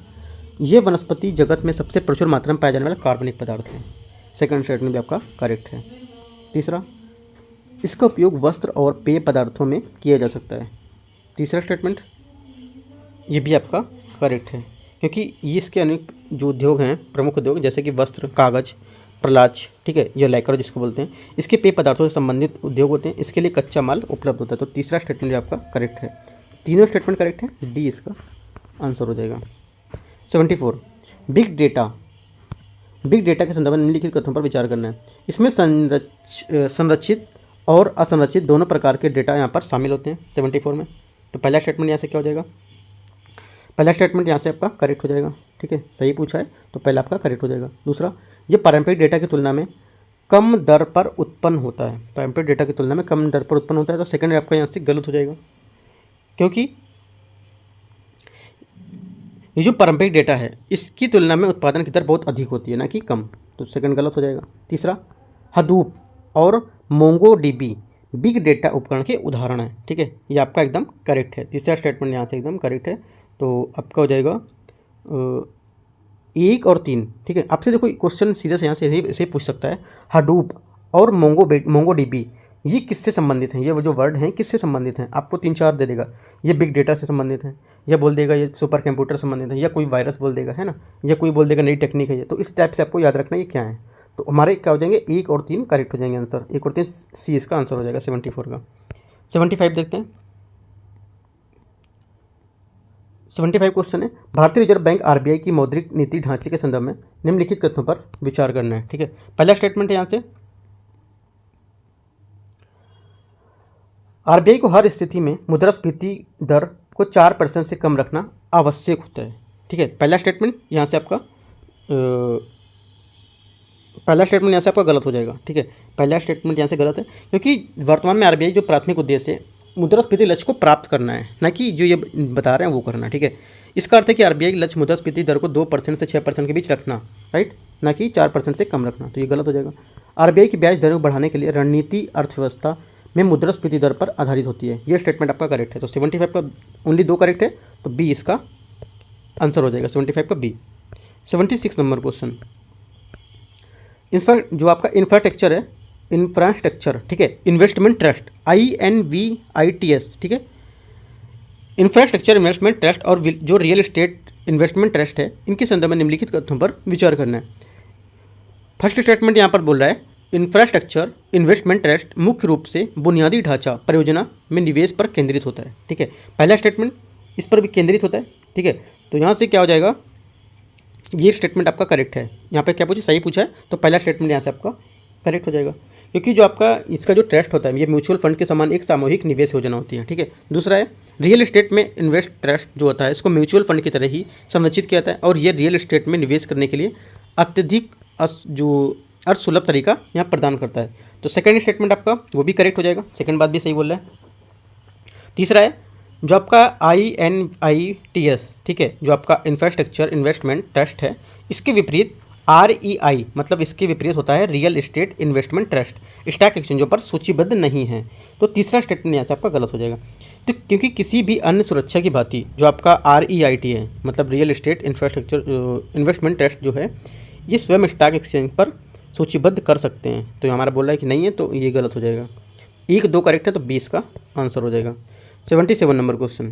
ये वनस्पति जगत में सबसे प्रचुर मात्रा में पाया जाने वाला कार्बनिक पदार्थ है। सेकंड स्टेटमेंट भी आपका करेक्ट है। तीसरा, इसका उपयोग वस्त्र और पेय पदार्थों में किया जा सकता है। तीसरा स्टेटमेंट ये भी आपका करेक्ट है, क्योंकि ये इसके अनेक जो उद्योग हैं, प्रमुख उद्योग, जैसे कि वस्त्र, कागज, प्रलाच, ठीक है, या लैकर जिसको बोलते हैं, इसके पेय पदार्थों से संबंधित उद्योग होते हैं। इसके लिए कच्चा माल उपलब्ध होता है। तो तीसरा स्टेटमेंट आपका करेक्ट है। तीनों स्टेटमेंट करेक्ट है। डी इसका आंसर हो जाएगा। 74 बिग डेटा के संदर्भ में निम्नलिखित कथनों पर विचार करना है। इसमें संरचित और असंरचित दोनों प्रकार के डेटा यहाँ पर शामिल होते हैं 74 में। तो पहला स्टेटमेंट यहाँ से क्या हो जाएगा? पहला स्टेटमेंट यहाँ से आपका करेक्ट हो जाएगा। ठीक है, सही पूछा है तो पहला आपका करेक्ट हो जाएगा। दूसरा, ये पारंपरिक डेटा की तुलना में कम दर पर उत्पन्न होता है। पारंपरिक डेटा की तुलना में कम दर पर उत्पन्न होता है, तो सेकंड आपका यहाँ से गलत हो जाएगा, क्योंकि ये जो पारंपरिक डेटा है इसकी तुलना में उत्पादन की दर बहुत अधिक होती है, ना कि कम। तो सेकंड गलत हो जाएगा। तीसरा, हडूप और मोंगोडीबी बिग डेटा उपकरण के उदाहरण है। ठीक है, ये आपका एकदम करेक्ट है। तीसरा स्टेटमेंट यहाँ से एकदम करेक्ट है। तो आपका हो जाएगा 1 और 3। ठीक है, आपसे देखो क्वेश्चन सीधे से यहाँ से ऐसे पूछ सकता है, हडूप और मोंगोडीबी ये किससे संबंधित हैं? ये वो जो वर्ड हैं किससे संबंधित हैं? आपको 3-4 दे देगा। ये बिग डेटा से संबंधित है, या बोल देगा ये सुपर कंप्यूटर संबंधित है, या कोई वायरस बोल देगा, है ना, या कोई बोल देगा नई टेक्निक है ये। तो इस टाइप से आपको याद रखना ये क्या है। तो हमारे क्या हो जाएंगे? 1 और 3 करेक्ट हो जाएंगे आंसर। 1 और 3 सी इसका आंसर हो जाएगा 74 का। 75 देखते हैं। 75 क्वेश्चन है, भारतीय रिजर्व बैंक RBI की मौद्रिक नीति ढांचे के संदर्भ में निम्नलिखित कथनों पर विचार करना है। ठीक है, पहला स्टेटमेंट है यहाँ से, RBI को हर स्थिति में मुद्रास्फीति दर को 4% से कम रखना आवश्यक होता है। ठीक है, पहला स्टेटमेंट यहाँ से आपका गलत हो जाएगा। ठीक है, पहला स्टेटमेंट यहाँ से गलत है, क्योंकि वर्तमान में RBI जो प्राथमिक उद्देश्य है मुद्रास्फीति लक्ष्य को प्राप्त करना है, ना कि जो ये बता रहे हैं वो करना है। ठीक है, इसका अर्थ है कि RBI लक्ष्य मुद्रास्फीति दर को 2% से 6% के बीच रखना, राइट, ना कि 4% से कम रखना। तो ये गलत हो जाएगा। RBI की ब्याज दरों को बढ़ाने के लिए रणनीति अर्थव्यवस्था में मुद्रास्फीति दर पर आधारित होती है। ये स्टेटमेंट आपका करेक्ट है। तो 75 का ओनली 2 करेक्ट है, तो बी इसका आंसर हो जाएगा। 75 का बी। 76 नंबर क्वेश्चन, जो आपका इंफ्रास्ट्रक्चर, ठीक है, इन्वेस्टमेंट ट्रस्ट, INVITS, ठीक है, इंफ्रास्ट्रक्चर इन्वेस्टमेंट ट्रस्ट और जो रियल एस्टेट इन्वेस्टमेंट ट्रस्ट है, इनके संदर्भ में निम्नलिखित कथनों पर विचार करना है। फर्स्ट स्टेटमेंट यहाँ पर बोल रहा है, इंफ्रास्ट्रक्चर इन्वेस्टमेंट ट्रस्ट मुख्य रूप से बुनियादी ढांचा परियोजना में निवेश पर केंद्रित होता है। ठीक है, पहला स्टेटमेंट इस पर भी केंद्रित होता है। ठीक है, तो यहाँ से क्या हो जाएगा? ये स्टेटमेंट आपका करेक्ट है। यहाँ पे क्या पूछा? सही पूछा है, तो पहला स्टेटमेंट यहाँ से आपका करेक्ट हो जाएगा, क्योंकि जो आपका इसका जो ट्रस्ट होता है ये म्यूचुअल फंड के समान एक सामूहिक निवेश योजना होती है। ठीक है, दूसरा है रियल एस्टेट में इन्वेस्ट ट्रस्ट जो होता है इसको म्यूचुअल फंड की तरह ही संरचित किया जाता है, और ये रियल एस्टेट में निवेश करने के लिए अत्यधिक जो अर्थ सुलभ तरीका यहाँ प्रदान करता है। तो सेकंड स्टेटमेंट आपका वो भी करेक्ट हो जाएगा, सेकंड बात भी सही बोल रहा है। तीसरा है जो आपका INVITS, ठीक है, जो आपका इंफ्रास्ट्रक्चर इन्वेस्टमेंट ट्रस्ट है, इसके विपरीत REI मतलब इसके विपरीत होता है real estate investment trust, stock एक्सचेंजों पर सूचीबद्ध नहीं है। तो तीसरा स्टेटमेंट यहाँ से आपका गलत हो जाएगा। तो क्योंकि किसी भी अन्य सुरक्षा की भांति जो आपका REIT है मतलब real estate infrastructure investment trust जो है ये स्वयं स्टॉक एक्सचेंज पर सूचीबद्ध कर सकते हैं। तो हमारा बोल रहा है कि नहीं है, तो ये गलत हो जाएगा। 1-2 करेक्ट है, तो 20 का आंसर हो जाएगा। 77 नंबर क्वेश्चन,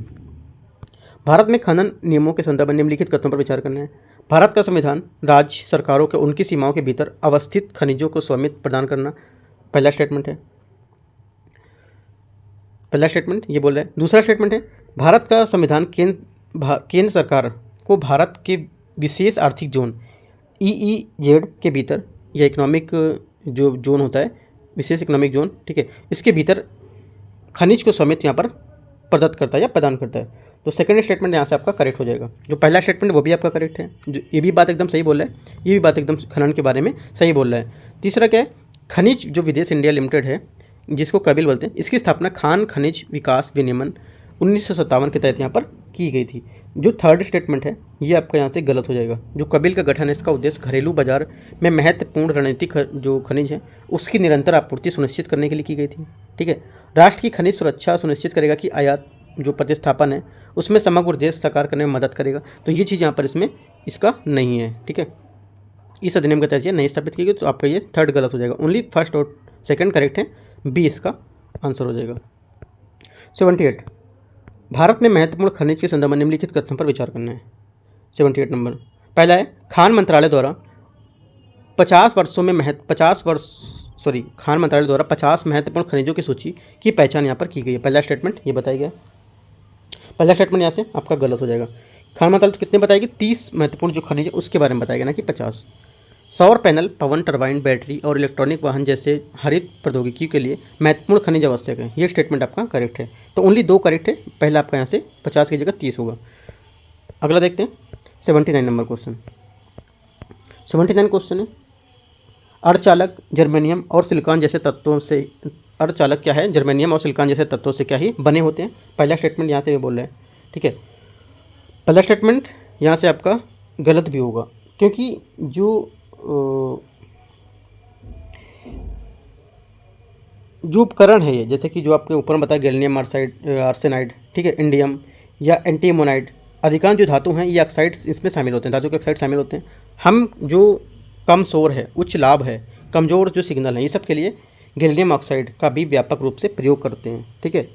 भारत में खनन नियमों के संदर्भ में निम्नलिखित कथनों पर विचार करना है। भारत का संविधान राज्य सरकारों के उनकी सीमाओं के भीतर अवस्थित खनिजों को स्वामित्व प्रदान करना पहला स्टेटमेंट है। पहला स्टेटमेंट ये बोल रहा है। दूसरा स्टेटमेंट है भारत का संविधान केंद्र सरकार को भारत के विशेष आर्थिक जोन EEZ के भीतर या इकोनॉमिक जो जोन होता है विशेष इकोनॉमिक जोन, ठीक है, इसके भीतर खनिज को समेत यहाँ पर प्रदत्त करता है या प्रदान करता है। तो सेकंड स्टेटमेंट यहाँ से आपका करेक्ट हो जाएगा। जो पहला स्टेटमेंट वो भी आपका करेक्ट है, जो ये भी बात एकदम सही बोल रहा है, ये भी बात एकदम खनन के बारे में सही बोल रहा है। तीसरा क्या है, खनिज जो विदेश इंडिया लिमिटेड है, जिसको कबिल बोलते हैं, इसकी स्थापना खान खनिज विकास विनियमन 1957 के तहत यहाँ पर की गई थी। जो थर्ड स्टेटमेंट है ये आपका यहाँ से गलत हो जाएगा। जो कबिल का गठन है इसका उद्देश्य घरेलू बाजार में महत्वपूर्ण रणनीतिक जो खनिज है उसकी निरंतर आपूर्ति सुनिश्चित करने के लिए की गई थी, ठीक है। राष्ट्र की खनिज सुरक्षा सुनिश्चित करेगा कि आयात जो प्रतिस्थापन है उसमें समग्र उद्देश्य साकार करने में मदद करेगा। तो ये चीज़ यहाँ पर इसमें इसका नहीं है, ठीक है। इस अधिनियम के तहत ये नहीं स्थापित की गई, तो आपका ये थर्ड गलत हो जाएगा। ओनली फर्स्ट और सेकंड करेक्ट है, बी इसका आंसर हो जाएगा। 78 भारत में महत्वपूर्ण खनिज के संदर्भ में निम्नलिखित कथनों पर विचार करना है। 78 नंबर पहला है, खान मंत्रालय द्वारा 50 महत्वपूर्ण खनिजों की सूची की पहचान यहाँ पर की गई है। पहला स्टेटमेंट ये बताया गया। पहला स्टेटमेंट यहाँ से आपका गलत हो जाएगा। खान मंत्रालय तो कितने बताएगी, 30 महत्वपूर्ण जो खनिज है उसके बारे में बताया गया ना कि 50। सौर पैनल, पवन टरबाइन, बैटरी और इलेक्ट्रॉनिक वाहन जैसे हरित प्रौद्योगिकी के लिए महत्वपूर्ण खनिज आवश्यक है। ये स्टेटमेंट आपका करेक्ट है। तो ओनली 2 करेक्ट है, पहला आपका यहाँ से 50 की जगह 30 होगा। अगला देखते हैं 79 नंबर क्वेश्चन। 79 क्वेश्चन है, अर्धचालक जर्मेनियम और सिलिकॉन जैसे तत्वों से, अर्धचालक क्या है, जर्मेनियम और सिलिकॉन जैसे तत्वों से क्या ही बने होते हैं। पहला स्टेटमेंट यहाँ से ये बोल रहे हैं, ठीक है। पहला स्टेटमेंट यहाँ से आपका गलत भी होगा, क्योंकि जो उपकरण है ये, जैसे कि जो आपके ऊपर में बताया गैलियम आर्सेनाइड, ठीक है, इंडियम या एंटीमोनाइड, अधिकांश जो धातु हैं ये ऑक्साइड्स इसमें शामिल होते हैं, धातु के ऑक्साइड शामिल होते हैं। हम जो कम शोर है, उच्च लाभ है, कमज़ोर जो सिग्नल है, ये सब के लिए गैलियम ऑक्साइड का भी व्यापक रूप से प्रयोग करते हैं, ठीक है।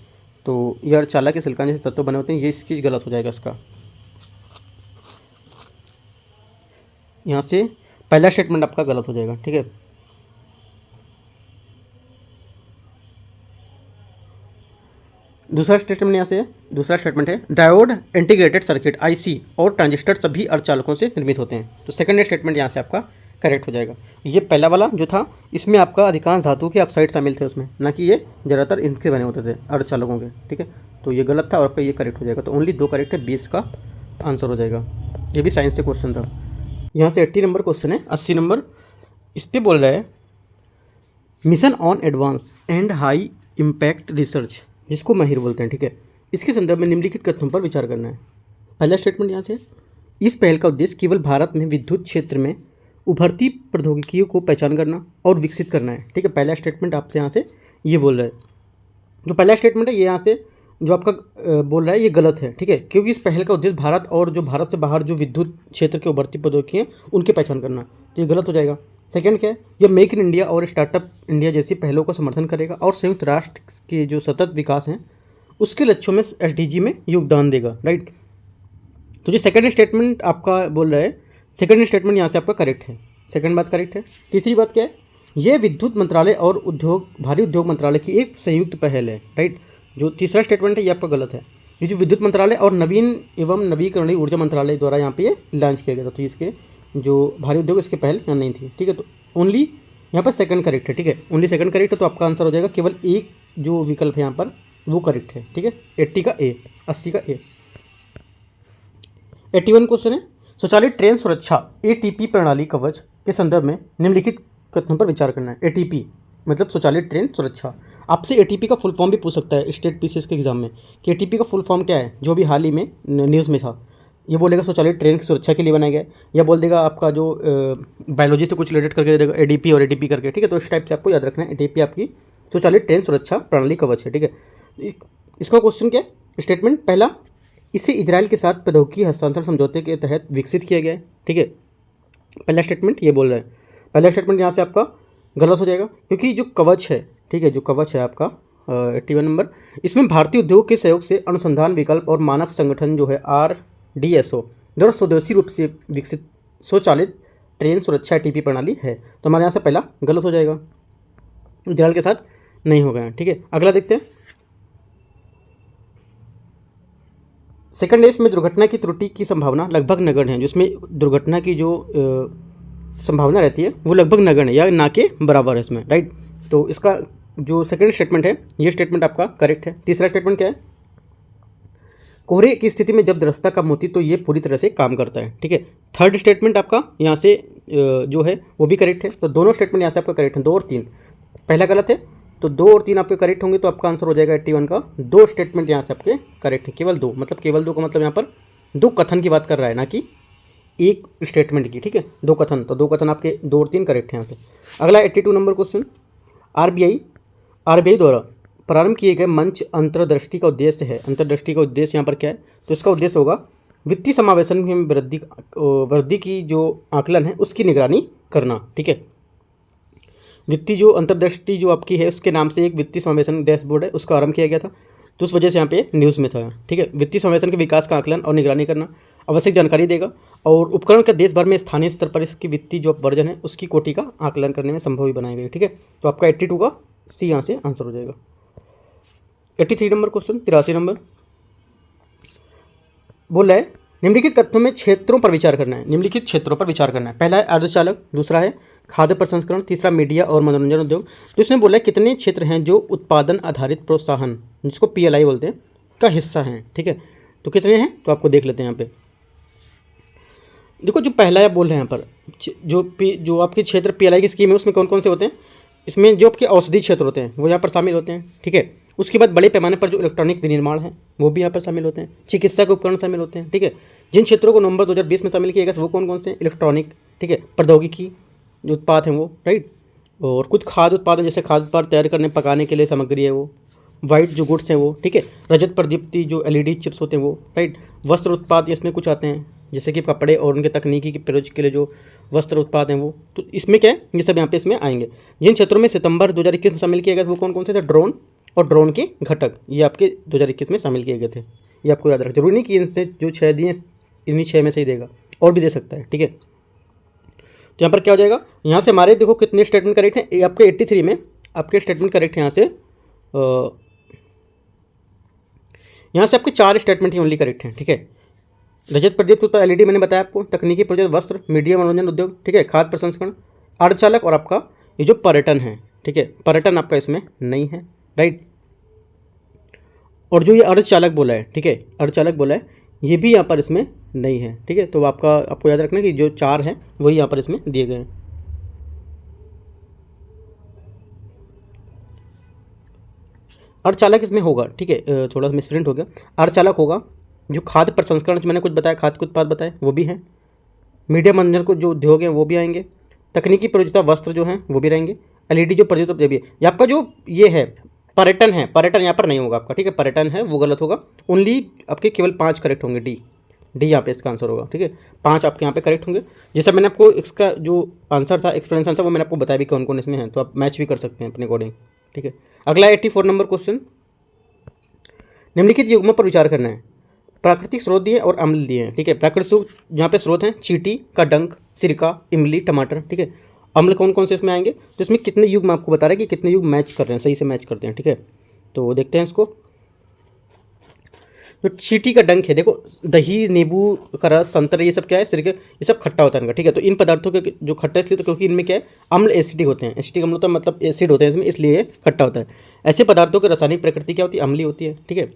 तो ये अर्धचालक के सिलिकॉन जैसे तत्व बने होते हैं, ये इसकी गलत हो जाएगा इसका। यहाँ से पहला स्टेटमेंट आपका गलत हो जाएगा, ठीक है। दूसरा स्टेटमेंट यहाँ से, दूसरा स्टेटमेंट है, डायोड इंटीग्रेटेड सर्किट आईसी और ट्रांजिस्टर सभी अर्धचालकों से निर्मित होते हैं। तो सेकंड स्टेटमेंट यहाँ से आपका करेक्ट हो जाएगा। ये पहला वाला जो था इसमें आपका अधिकांश धातु के ऑक्साइड शामिल थे उसमें, ना कि ये ज़्यादातर इनके बने होते थे अर्धचालकों के, ठीक है। तो ये गलत था और आपका ये करेक्ट हो जाएगा। तो ओनली 2 करेक्ट है, 20 का आंसर हो जाएगा। ये भी साइंस से क्वेश्चन था। यहाँ से 80 नंबर क्वेश्चन है। 80 नंबर इस पर बोल रहा है, mission on advance and high impact research, जिसको माहिर बोलते हैं, ठीक है, इसके संदर्भ में निम्नलिखित कथनों पर विचार करना है। पहला स्टेटमेंट यहाँ से, इस पहल का उद्देश्य केवल भारत में विद्युत क्षेत्र में उभरती प्रौद्योगिकियों को पहचान करना और विकसित करना है, ठीक है। पहला स्टेटमेंट आपसे यहाँ से ये बोल रहा है। जो पहला स्टेटमेंट है ये यहाँ से जो आपका बोल रहा है ये गलत है, ठीक है, क्योंकि इस पहल का उद्देश्य भारत और जो भारत से बाहर जो विद्युत क्षेत्र के उभरती प्रौद्योगिकी हैं उनकी पहचान करना, तो ये गलत हो जाएगा। सेकंड क्या है, ये मेक इन इंडिया और स्टार्टअप इंडिया जैसी पहलों का समर्थन करेगा और संयुक्त राष्ट्र के जो सतत विकास हैं उसके लक्ष्यों में SDG में योगदान देगा, राइट। तो जो सेकंड स्टेटमेंट आपका बोल रहा है, सेकंड स्टेटमेंट यहाँ से आपका करेक्ट है, सेकंड बात करेक्ट है। तीसरी बात क्या है, ये विद्युत मंत्रालय और भारी उद्योग मंत्रालय की एक संयुक्त पहल है, राइट। जो तीसरा स्टेटमेंट है ये आपका गलत है। ये जो विद्युत मंत्रालय और नवीन एवं नवीकरणीय ऊर्जा मंत्रालय द्वारा यहाँ पे ये लॉन्च किया गया था, तो इसके जो भारी उद्योग इसके पहल यहाँ नहीं थी, ठीक है। तो ओनली यहाँ पर सेकंड करेक्ट है, ठीक है, ओनली सेकंड करेक्ट है। तो आपका आंसर हो जाएगा, केवल एक जो विकल्प है यहाँ पर वो करेक्ट है, ठीक है। 80 का ए, 80 का ए। 81 क्वेश्चन है, स्वचालित ट्रेन सुरक्षा ATP प्रणाली कवच के संदर्भ में निम्नलिखित कथनों पर विचार करना है। ATP मतलब स्वचालित ट्रेन सुरक्षा। आपसे ATP का फुल फॉर्म भी पूछ सकता है स्टेट PCS के एग्जाम में कि ATP का फुल फॉर्म क्या है, जो भी हाल ही में न्यूज़ में था। ये बोलेगा स्वचालित ट्रेन की सुरक्षा के लिए बनाया गया, या बोल देगा आपका जो बायोलॉजी से कुछ रिलेटेड करके दे देगा ADP और ATP करके, ठीक है। तो इस टाइप से आपको याद रखना है, ATP आपकी स्वचालित ट्रेन सुरक्षा प्रणाली कवच है, ठीक है। इसका क्वेश्चन क्या है, स्टेटमेंट पहला, इसे इजराइल के साथ प्रौद्योगिकी हस्तांतरण समझौते के तहत विकसित किया गया है, ठीक है। पहला स्टेटमेंट ये बोल रहा है। पहला स्टेटमेंट यहाँ से आपका गलत हो जाएगा, क्योंकि जो कवच है, ठीक है, जो कवच है आपका 81 नंबर, इसमें भारतीय उद्योग के सहयोग से अनुसंधान विकल्प और मानक संगठन जो है RDSO द्वारा स्वदेशी रूप से विकसित स्वचालित ट्रेन सुरक्षा ATP प्रणाली है। तो हमारे यहाँ से पहला गलत हो जाएगा, इजराइल के साथ नहीं होगा, ठीक है। अगला देखते हैं। सेकंड इसमें दुर्घटना की त्रुटि की संभावना लगभग नगण्य है, जिसमें दुर्घटना की जो संभावना रहती है वो लगभग नगण्य है या ना के बराबर है इसमें, राइट। तो इसका जो सेकंड स्टेटमेंट है ये स्टेटमेंट आपका करेक्ट है। तीसरा स्टेटमेंट क्या है, कोहरे की स्थिति में जब दृश्यता कम होती तो ये पूरी तरह से काम करता है, ठीक है। थर्ड स्टेटमेंट आपका यहाँ से जो है वो भी करेक्ट है। तो दोनों स्टेटमेंट यहाँ से आपका करेक्ट है, 2 और 3। पहला गलत है तो 2 और 3 आपके करेक्ट होंगे, तो आपका आंसर हो जाएगा 81 का। 2 स्टेटमेंट यहाँ से आपके करेक्ट है, केवल 2, मतलब केवल 2 का मतलब यहाँ पर 2 कथन की बात कर रहा है, ना कि एक स्टेटमेंट की, ठीक है। 2 कथन, तो 2 कथन आपके 2 और 3 करेक्ट है यहाँ से। अगला 82 नंबर क्वेश्चन, आरबीआई द्वारा प्रारंभ किए गए मंच अंतर्दृष्टि का उद्देश्य है। अंतर्दृष्टि का उद्देश्य यहाँ पर क्या है, तो इसका उद्देश्य होगा वित्तीय समावेशन में वृद्धि की जो आकलन है उसकी निगरानी करना, ठीक है। वित्तीय जो अंतर्दृष्टि जो आपकी है उसके नाम से एक वित्तीय समावेशन डैशबोर्ड है, उसका आरंभ किया गया था, तो उस वजह से यहाँ पे न्यूज़ में था, ठीक है। वित्तीय समावेशन के विकास का आकलन और निगरानी करना, आवश्यक जानकारी देगा और उपकरण का देश भर में स्थानीय स्तर पर इसकी वित्तीय जो वर्जन है उसकी कोटि का आकलन करने में संभव ही बनाई गई, ठीक है। तो आपका 82 का सी यहाँ से आंसर हो जाएगा। 83 नंबर क्वेश्चन, 83 नंबर बोल रहा है निम्नलिखित कथनों में क्षेत्रों पर विचार करना है। निम्नलिखित क्षेत्रों पर विचार करना है, पहला है अर्धचालक, दूसरा है खाद्य प्रसंस्करण, तीसरा मीडिया और मनोरंजन उद्योग। तो इसमें बोला है कितने क्षेत्र हैं जो उत्पादन आधारित प्रोत्साहन, जिसको PLI बोलते हैं, का हिस्सा हैं, ठीक है। तो कितने हैं, तो आपको देख लेते हैं यहाँ पे। देखो जो पहला बोल रहे हैं यहाँ पर जो आपके क्षेत्र PLI की स्कीम है उसमें कौन कौन से होते हैं, इसमें जो आपके औषधि क्षेत्र होते हैं वो यहाँ पर शामिल होते हैं, ठीक है। उसके बाद बड़े पैमाने पर जो इलेक्ट्रॉनिक विनिर्माण है वो भी यहाँ पर शामिल होते हैं, चिकित्सा के उपकरण शामिल होते हैं, ठीक है। जिन क्षेत्रों को नवंबर 2020 में शामिल किया गया था वो कौन कौन से, इलेक्ट्रॉनिक, ठीक है, प्रौद्योगिकी जो उत्पाद हैं वो, राइट, और कुछ खाद्य उत्पादन जैसे खाद्य उत्पाद तैयार करने पकाने के लिए सामग्री है वो, वाइट जो गुड्स हैं वो, ठीक है, रजत प्रदीप्ति जो LED चिप्स होते हैं वो, राइट, वस्त्र उत्पाद इसमें कुछ आते हैं जैसे कि कपड़े और उनके तकनीकी प्रयोग के लिए जो वस्त्र उत्पाद हैं वो, तो इसमें क्या है, ये सब यहाँ पे इसमें आएंगे। जिन क्षेत्रों में सितंबर 2021 में शामिल किया गया था वो कौन कौन से थे, ड्रोन और ड्रोन के घटक, ये आपके 2021 में शामिल किए गए थे, ये आपको याद रखना। जरूरी नहीं कि इनसे जो 6 दिए इन्हीं 6 में से ही देगा, और भी दे सकता है, ठीक है। तो यहाँ पर क्या हो जाएगा, यहाँ से हमारे देखो कितने स्टेटमेंट करेक्ट हैं, आपके 83 में आपके स्टेटमेंट करेक्ट है। यहाँ से आपके 4 स्टेटमेंट ही ओनली करेक्ट हैं, ठीक है। रजत प्रदीप्त उत्पाद LED मैंने बताया आपको, तकनीकी प्रोजेक्ट वस्त्र, मीडिया मनोरंजन उद्योग, ठीक है, खाद्य प्रसंस्करण, अर्धचालक और आपका ये जो पर्यटन है, ठीक है, पर्यटन आपका इसमें नहीं है, राइट। और जो ये अर्धचालक बोला है, ठीक है, अर्धचालक बोला है ये भी यहाँ पर इसमें नहीं है, ठीक है। तो आपको याद रखना कि जो 4 हैं वही यहाँ पर इसमें दिए गए हैं। अर्धचालक इसमें होगा, ठीक है, थोड़ा सा मिसप्रिंट हो गया, अर्धचालक होगा। जो खाद्य प्रसंस्करण मैंने कुछ बताया, खाद्य के उत्पाद बताए वो भी हैं, मीडिया मनोरंजन को जो उद्योग हैं वो भी आएंगे, तकनीकी प्रयोजकता वस्त्र जो हैं वो भी रहेंगे, LED जो प्रयोजकता भी है। आपका जो ये है पर्यटन है, पर्यटन यहाँ पर नहीं होगा आपका, ठीक है, पर्यटन है वो गलत होगा। ओनली आपके केवल 5 करेक्ट होंगे, डी यहाँ पे इसका आंसर होगा, ठीक है। 5 आपके यहाँ पे करेक्ट होंगे। जैसा मैंने आपको इसका जो आंसर था, एक्सप्लेनेशन था, वो मैंने आपको बताया भी कौन कौन इसमें है, तो आप मैच भी कर सकते हैं अपने अकॉर्डिंग, ठीक है। अगला 84 नंबर क्वेश्चन, निम्नलिखित युग्मों पर विचार करना है। प्राकृतिक स्रोत दिए और अम्ल दिए हैं, ठीक है। प्राकृतिक स्रोत यहाँ पे स्रोत हैं चींटी का डंक, सिरका, इमली, टमाटर, ठीक है। अम्ल कौन कौन से इसमें आएंगे, तो इसमें कितने युग मैं आपको बता रहा है कि कितने युग मैच कर रहे हैं, सही से मैच करते हैं, ठीक है। तो देखते हैं इसको। जो चींटी का डंक है, देखो दही, नींबू का रस, संतरा, ये सब क्या है, सिरके, ये सब खट्टा होता है इनका, ठीक है। तो इन पदार्थों के जो खट्टा इसलिए तो क्योंकि इनमें क्या है, अम्ल एसिडिक होते हैं, एसिडिक अम्ल होता है मतलब एसिड होते हैं इसमें, इसलिए ये खट्टा होता है। ऐसे पदार्थों की रासायनिक प्रकृति क्या होती है, अम्लीय होती है, ठीक है।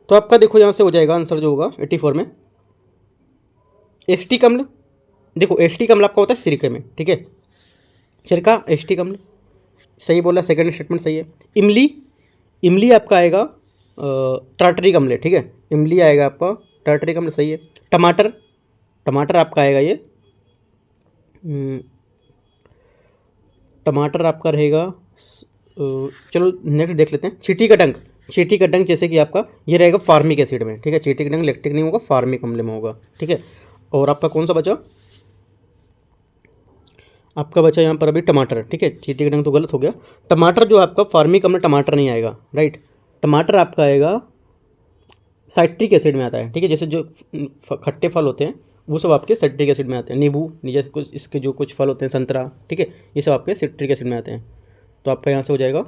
तो आपका देखो यहाँ से हो जाएगा आंसर जो होगा 84 में एसिटिक अम्ल। देखो एसिटिक अम्ल आपका होता है सिरके में, ठीक है, सिरका एसिटिक अम्ल, सही बोला, सेकंड स्टेटमेंट सही है। इमली आपका आएगा टार्टरिक अम्ल, ठीक है, इमली आएगा आपका टार्टरिक अम्ल, सही है। टमाटर आपका आएगा ये टमाटर आपका रहेगा, चलो नेक्स्ट देख लेते हैं। चींटी का डंक जैसे कि आपका ये रहेगा फार्मिक एसिड में, ठीक है। चींटी का डंक लैक्टिक नहीं होगा, फार्मिक अम्ल में होगा, ठीक है। और आपका कौन सा बचा, आपका बचा यहाँ पर अभी टमाटर, ठीक है। चींटी का डंक तो गलत हो गया, टमाटर जो आपका फार्मिक अम्ल टमाटर नहीं आएगा, राइट। टमाटर आपका आएगा साइट्रिक एसिड में आता है, ठीक है। जैसे जो खट्टे फल होते हैं वो सब आपके साइट्रिक एसिड में आते हैं, नींबू जैसे कुछ इसके जो कुछ फल होते हैं, संतरा, ठीक है, ये सब आपके साइट्रिक एसिड में आते हैं। तो आपका यहाँ से हो जाएगा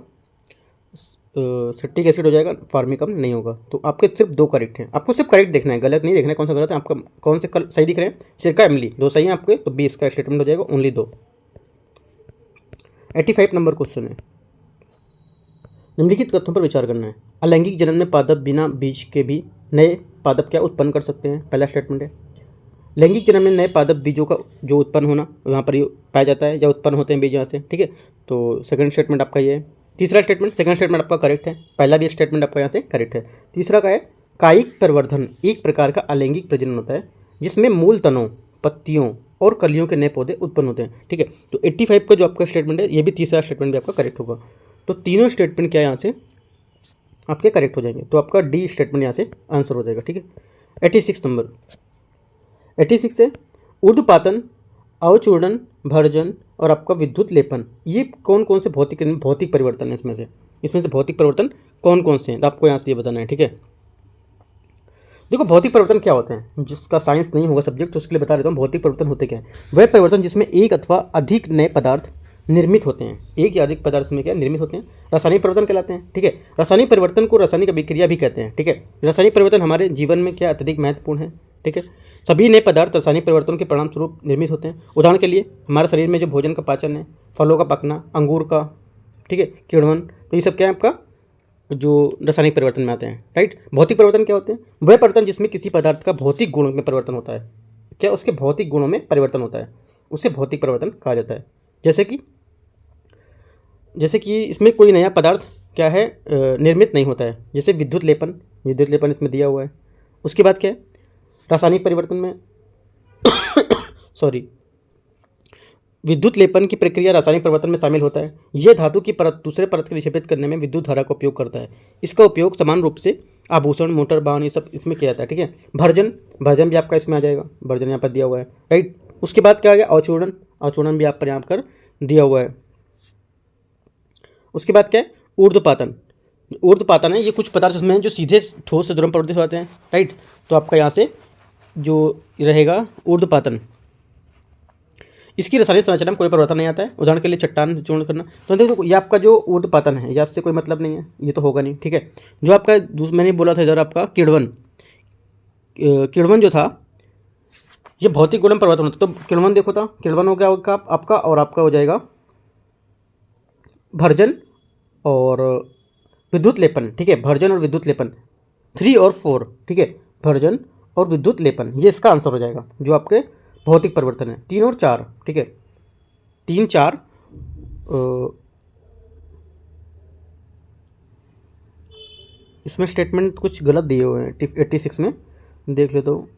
सिट्रिक एसिड हो जाएगा, फार्मिक अम्ल नहीं होगा। तो आपके सिर्फ 2 करेक्ट हैं, आपको सिर्फ करेक्ट देखना है, गलत नहीं देखना है कौन सा गलत है। आपका कौन से सही दिख रहे हैं, सिरका, इमली, 2 सही हैं आपके, तो 20 का स्टेटमेंट हो जाएगा, ओनली 2। 85 नंबर क्वेश्चन है, निम्नलिखित तथ्यों पर विचार करना है। अलैंगिक जनन में पादप बिना बीज के भी नए पादप क्या उत्पन्न कर सकते हैं, पहला स्टेटमेंट है। लैंगिक जनन में नए पादप बीजों का जो उत्पन्न होना यहाँ पर पाया जाता है या उत्पन्न होते हैं बीज यहाँ से, ठीक है। तो सेकंड स्टेटमेंट आपका ये है। तीसरा स्टेटमेंट, सेकंड स्टेटमेंट आपका करेक्ट है, पहला भी स्टेटमेंट आपका यहाँ से करेक्ट है। तीसरा का है कायिक प्रवर्धन एक प्रकार का अलैंगिक प्रजनन होता है जिसमें मूल तनों, पत्तियों और कलियों के नए पौधे उत्पन्न होते हैं, ठीक है। तो 85 का जो आपका स्टेटमेंट है ये भी तीसरा स्टेटमेंट भी आपका करेक्ट होगा। तो तीनों स्टेटमेंट क्या यहाँ से आपके करेक्ट हो जाएंगे, तो आपका डी स्टेटमेंट यहाँ से आंसर हो जाएगा, ठीक है। 86 नंबर, 86 है ऊर्ध्वपातन, अवचूर्णन, भर्जन और आपका विद्युत लेपन, ये कौन कौन से भौतिक परिवर्तन है इसमें से भौतिक परिवर्तन कौन कौन से हैं, तो आपको यहाँ से ये बताना है, ठीक है। देखो भौतिक परिवर्तन क्या होते हैं, जिसका साइंस नहीं होगा सब्जेक्ट तो उसके लिए बता देता हूँ। भौतिक परिवर्तन होते क्या है, वह परिवर्तन जिसमें एक अथवा अधिक नए पदार्थ निर्मित होते हैं, एक या अधिक पदार्थ में क्या निर्मित होते हैं, रासायनिक परिवर्तन कहलाते हैं, ठीक है। रासायनिक परिवर्तन को रासायनिक अभिक्रिया भी कहते हैं, ठीक है। रासायनिक परिवर्तन हमारे जीवन में क्या अत्यधिक महत्वपूर्ण है, ठीक है। सभी नए पदार्थ रासायनिक परिवर्तन के परिणाम स्वरूप निर्मित होते हैं। उदाहरण के लिए हमारे शरीर में जो भोजन का पाचन है, फलों का पकना, अंगूर का, ठीक है, किण्वन, तो ये सब क्या है आपका जो रासायनिक परिवर्तन में आते हैं, राइट। भौतिक परिवर्तन क्या होते हैं, वह परिवर्तन जिसमें किसी पदार्थ का भौतिक गुण में परिवर्तन होता है, क्या उसके भौतिक गुणों में परिवर्तन होता है, उसे भौतिक परिवर्तन कहा जाता है। जैसे कि इसमें कोई नया पदार्थ क्या है निर्मित नहीं होता है, जैसे विद्युत लेपन इसमें दिया हुआ है। उसके बाद क्या है रासायनिक परिवर्तन में विद्युत लेपन की प्रक्रिया रासायनिक परिवर्तन में शामिल होता है। यह धातु की परत दूसरे परत के निक्षेपित करने में विद्युत धारा का उपयोग करता है। इसका उपयोग समान रूप से आभूषण, मोटर वाहन ये सब इसमें किया जाता है, ठीक है। भर्जन भी आपका इसमें आ जाएगा, भर्जन यहाँ पर दिया हुआ है, राइट। उसके बाद क्या आ गया अवचूर्णन भी आप पर यहाँ पर दिया हुआ है। उसके बाद क्या है ऊर्ध्वपातन है, ये कुछ पदार्थ उसमें हैं जो सीधे ठोस से द्रव प्रवृत्ति होते हैं, राइट। तो आपका यहाँ से जो रहेगा ऊर्ध्वपातन, इसकी रासायनिक संरचना में कोई परिवर्तन नहीं आता है। उदाहरण के लिए चट्टान से चूर्ण करना, तो देखो ये आपका जो ऊर्ध्वपातन है ये आपसे कोई मतलब नहीं है, ये तो होगा नहीं, ठीक है। जो आपका मैंने बोला था इधर आपका किण्वन जो था ये भौतिक गुण में परिवर्तन होता है। तो किण्वन देखो था, किण्वन हो गया आपका और आपका हो जाएगा भर्जन और विद्युत लेपन, ठीक है। भर्जन और विद्युत लेपन 3 और 4, ठीक है। भर्जन और विद्युत लेपन ये इसका आंसर हो जाएगा जो आपके भौतिक परिवर्तन है। 3 और 4, ठीक है। 3, 4 इसमें स्टेटमेंट कुछ गलत दिए हुए हैं 86 में, देख ले तो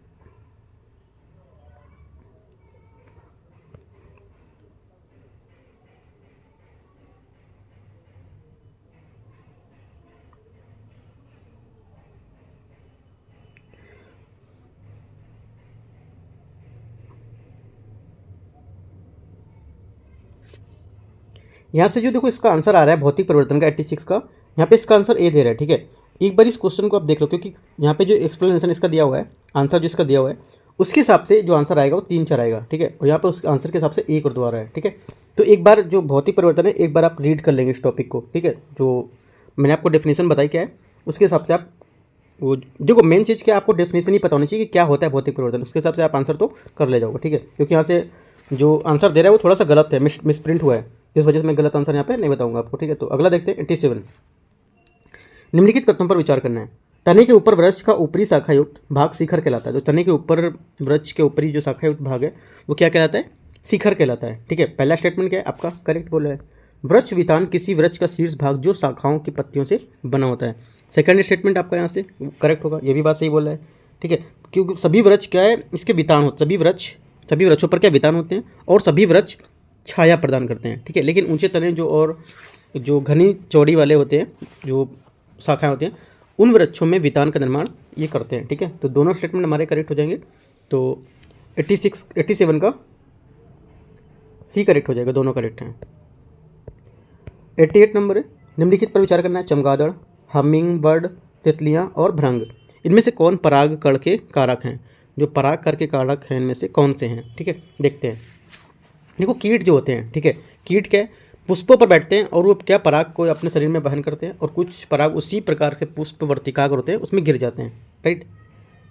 यहाँ से जो देखो इसका आंसर आ रहा है भौतिक परिवर्तन का 86 का, यहाँ पे इसका आंसर ए दे रहा है, ठीक है। एक बार इस क्वेश्चन को आप देख लो क्योंकि यहाँ पे जो एक्सप्लेनेशन इसका दिया हुआ है, आंसर जो इसका दिया हुआ है उसके हिसाब से जो आंसर आएगा वो 3, 4 आएगा, ठीक है। और यहाँ पे उस आंसर के हिसाब से 1 और 2 आ रहा है, ठीक है। तो एक बार जो भौतिक परिवर्तन है एक बार आप रीड कर लेंगे इस टॉपिक को, ठीक है। जो मैंने आपको डेफिनेशन बताई क्या है उसके हिसाब से आप वो देखो मेन चीज़ क्या आपको डेफिनेशन ही पता होनी चाहिए कि क्या होता है भौतिक परिवर्तन, उसके हिसाब से आप आंसर तो कर ले जाओगे, ठीक है। क्योंकि यहाँ से जो आंसर दे रहा है वो थोड़ा सा गलत है, मिसप्रिंट हुआ है, इस वजह से मैं गलत आंसर यहाँ पे नहीं बताऊंगा आपको, ठीक है। तो अगला देखते हैं 87, निम्नलिखित तथ्यों पर विचार करना है। तने के ऊपर वृक्ष का ऊपरी शाखायुक्त भाग शिखर कहलाता है। जो तने के ऊपर वृक्ष के ऊपरी जो शाखायुक्त भाग है वो क्या कहलाता है, शिखर कहलाता है, ठीक है। पहला स्टेटमेंट क्या है आपका करेक्ट बोला है, वृक्ष वितान किसी वृक्ष का शीर्ष भाग जो शाखाओं की पत्तियों से बना होता है। सेकंड स्टेटमेंट आपका यहाँ से करेक्ट होगा, ये भी बात सही बोला है, ठीक है। क्योंकि सभी वृक्ष क्या है इसके वितान होते, सभी वृक्षों पर क्या वितान होते हैं और सभी वृक्ष छाया प्रदान करते हैं, ठीक है। लेकिन ऊंचे तने जो घनी चौड़ी वाले होते हैं, जो शाखाएं होती हैं, उन वृक्षों में वितान का निर्माण ये करते हैं, ठीक है। तो दोनों स्टेटमेंट हमारे करेक्ट हो जाएंगे। तो 87 का सी करेक्ट हो जाएगा, दोनों करेक्ट हैं। 88 नंबर है, निम्नलिखित पर विचार करना है। चमगादड़, हमिंग बर्ड, तितलियाँ और भृंग, इनमें से कौन परागकण के कारक हैं। जो परागकण के कारक हैं इनमें से कौन से हैं, ठीक है, देखते हैं। देखो कीट जो होते हैं, ठीक है, कीट क्या है पुष्पों पर बैठते हैं और वो क्या पराग को अपने शरीर में वहन करते हैं और कुछ पराग उसी प्रकार के पुष्प वर्तिकाग्र होते हैं उसमें गिर जाते हैं, राइट।